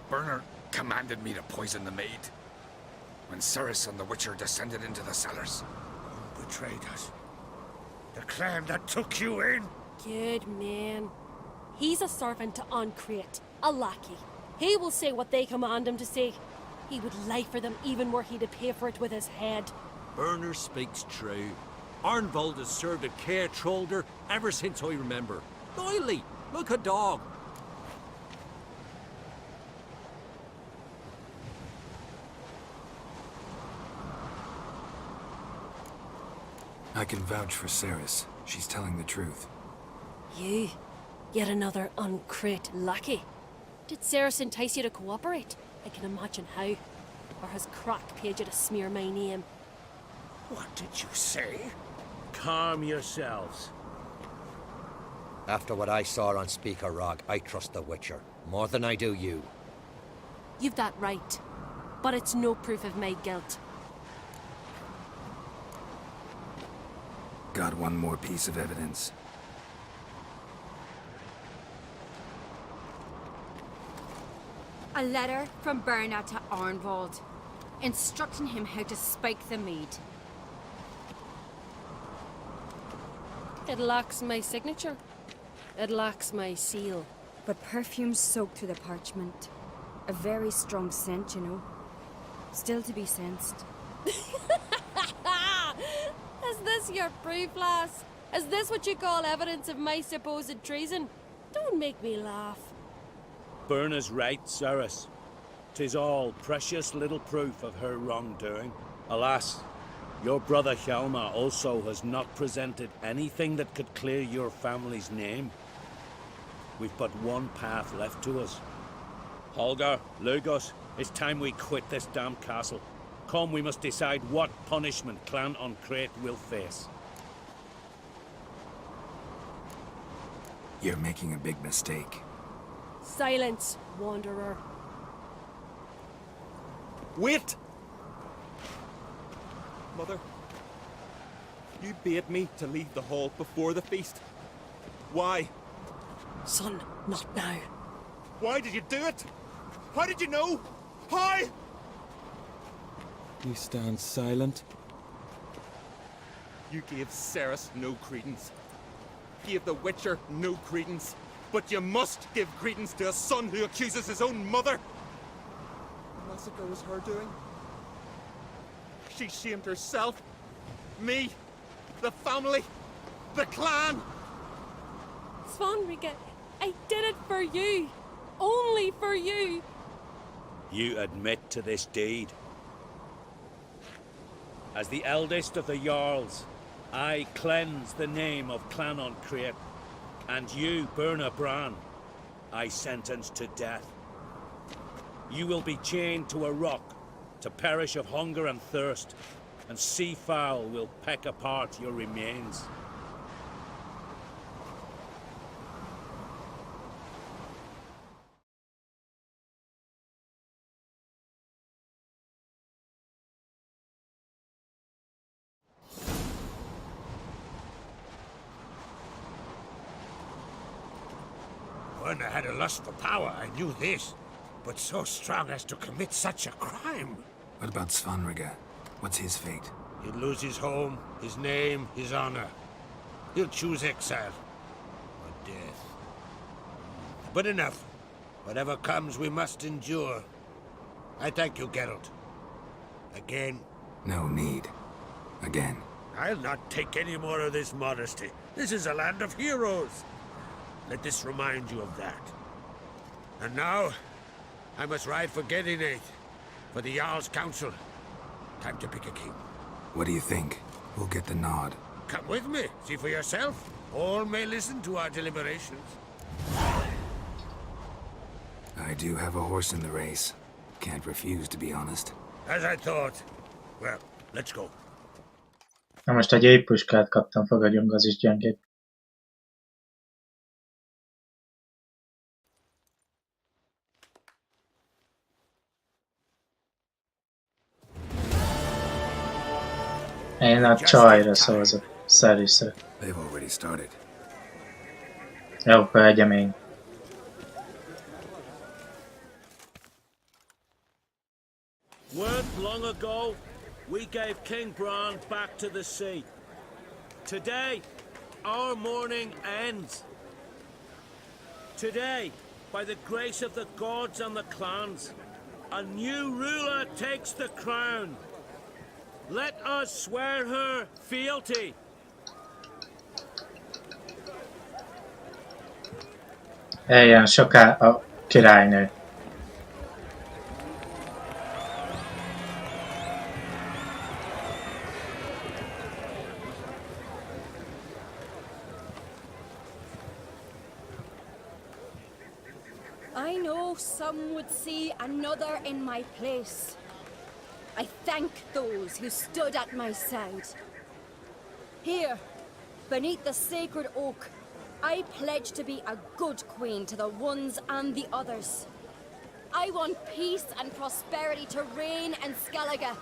Berner commanded me to poison the maid. When Ceres and the Witcher descended into the cellars. Who betrayed us? The clan that took you in? Good man. He's a servant to Uncreate, a lackey. He will say what they command him to say. He would lie for them even were he to pay for it with his head. Berner speaks true. Arnvald has served at Caer Trolda ever since I remember. Loyally, like a dog. I can vouch for Ceres. She's telling the truth. You? Yet another Uncreate lackey? Did Ceres entice you to cooperate? I can imagine how. or has Crack paid you to smear my name? What did you say? Calm yourselves. After what I saw on Speaker Rock, I trust the Witcher more than I do you. You've that right, but it's no proof of my guilt. Got one more piece of evidence. A letter from Berna to Arnwald, instructing him how to spike the mead. It lacks my signature. It lacks my seal. But perfume soaked through the parchment. A very strong scent, you know. Still to be sensed. Is this your proof, lass? Is this what you call evidence of my supposed treason? Don't make me laugh. Berna's right, Ceres. 'Tis all precious little proof of her wrongdoing. Alas, your brother Hjalmar also has not presented anything that could clear your family's name. We've but one path left to us. Holger, Lugos, it's time we quit this damn castle. Come, we must decide what punishment Clan Uncrate will face. You're making a big mistake. Silence, wanderer. Wait! Mother, you bade me to leave the hall before the feast. Why? Son, not now. Why did you do it? How did you know? How? You stand silent. You gave Ceres no credence. Gave the Witcher no credence. But you must give credence to a son who accuses his own mother. The massacre was her doing. She shamed herself. Me. The family. The clan. Svanrika, I did it for you. Only for you. You admit to this deed. As the eldest of the Jarls, I cleanse the name of Clan Uncrate, and you, Berna Bran, I sentence to death. You will be chained to a rock, to perish of hunger and thirst, and sea fowl will peck apart your remains. When I had a lust for power, I knew this. But so strong as to commit such a crime. What about Svanrika? What's his fate? He'll lose his home, his name, his honor. He'll choose exile. Or death. But enough. Whatever comes, we must endure. I thank you, Geralt. Again. No need. Again. I'll not take any more of this modesty. This is a land of heroes. Let this remind you of that. And now, I must ride for Gedinath, for the Jarl's Council. Time to pick a king. What do you think? Who'll get the nod? Come with me, see for yourself. All may listen to our deliberations. I do have a horse in the race. Can't refuse, to be honest. As I thought. Well, let's go. Na most egy éppuskát kaptam, fogadjunk, az is gyengébb. Én a csajra szavazok, Ceresre. They've already started. Jó, hölgyemény. Weren't long ago, we gave King Bran back to the sea. Today, our mourning ends. Today, by the grace of the gods and the clans, a new ruler takes the crown. Let us swear her fealty. Eljön soká a királynő. I know some would see another in my place. I thank those who stood at my side. Here, beneath the sacred oak, I pledge to be a good queen to the ones and the others. I want peace and prosperity to reign in Skellige.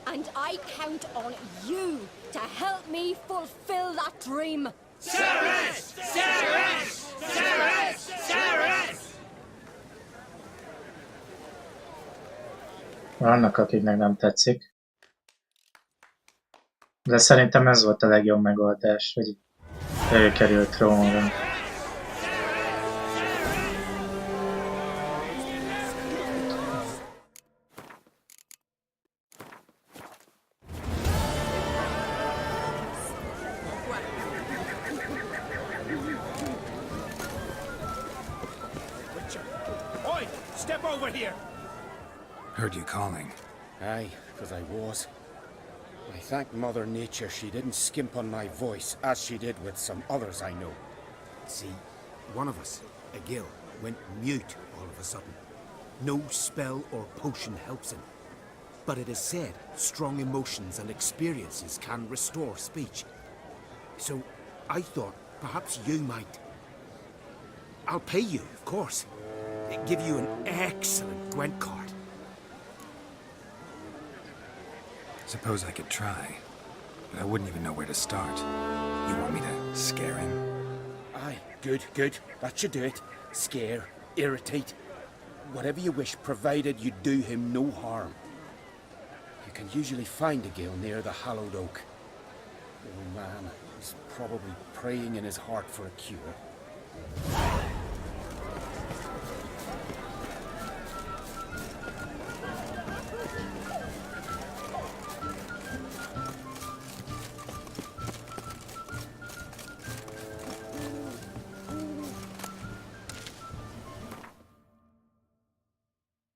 And I count on you to help me fulfill that dream. Ceres! Ceres! Ceres! Ceres! Vannak, akiknek nem tetszik. De szerintem ez volt a legjobb megoldás, hogy ő került trónra. Oi! Step over here! Heard you calling. Aye, because I was. I thank Mother Nature she didn't skimp on my voice, as she did with some others I know. See, one of us, a gill, went mute all of a sudden. No spell or potion helps him. But it is said strong emotions and experiences can restore speech. So I thought perhaps you might. I'll pay you, of course. Give you an excellent Gwent card. Suppose I could try, but I wouldn't even know where to start. You want me to scare him? Aye, good, good. That should do it. Scare, irritate, whatever you wish, provided you do him no harm. You can usually find a gill near the hallowed oak. Oh man, he's probably praying in his heart for a cure.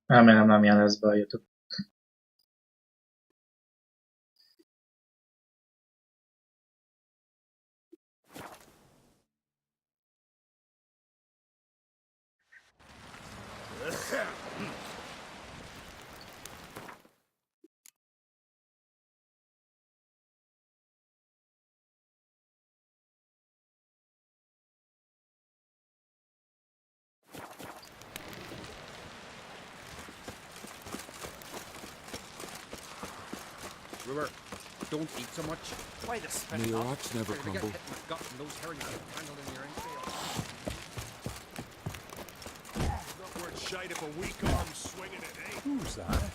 Remélem nem jelez be a YouTube. River, don't eat so much. Why the spin May your off? rocks never You're gonna crumble. get hit in the gut and those herrings get tangled in your entrails. Not worth shite if a weak arm swinging it, eh? Who's that?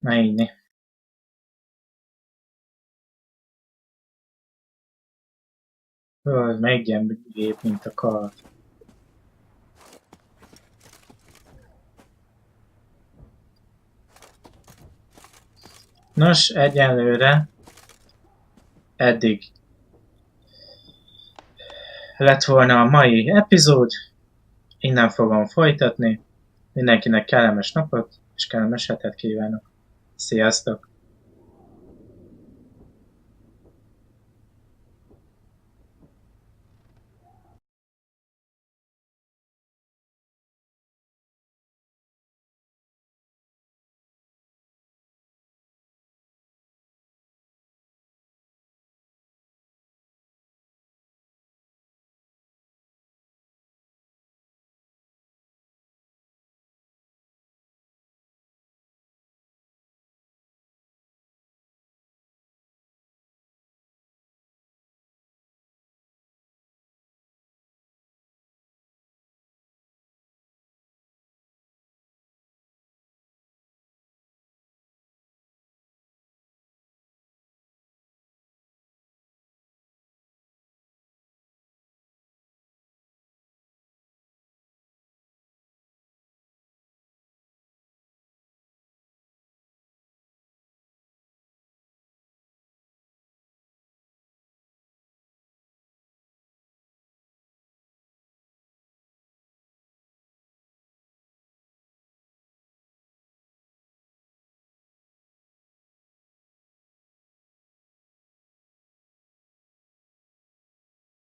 Na így. Még ilyen gép, mint a kar. Nos, egyenlőre eddig lett volna a mai epizód. Innen fogom folytatni. Mindenkinek kellemes napot és kellemes hetet kívánok. Sziasztok!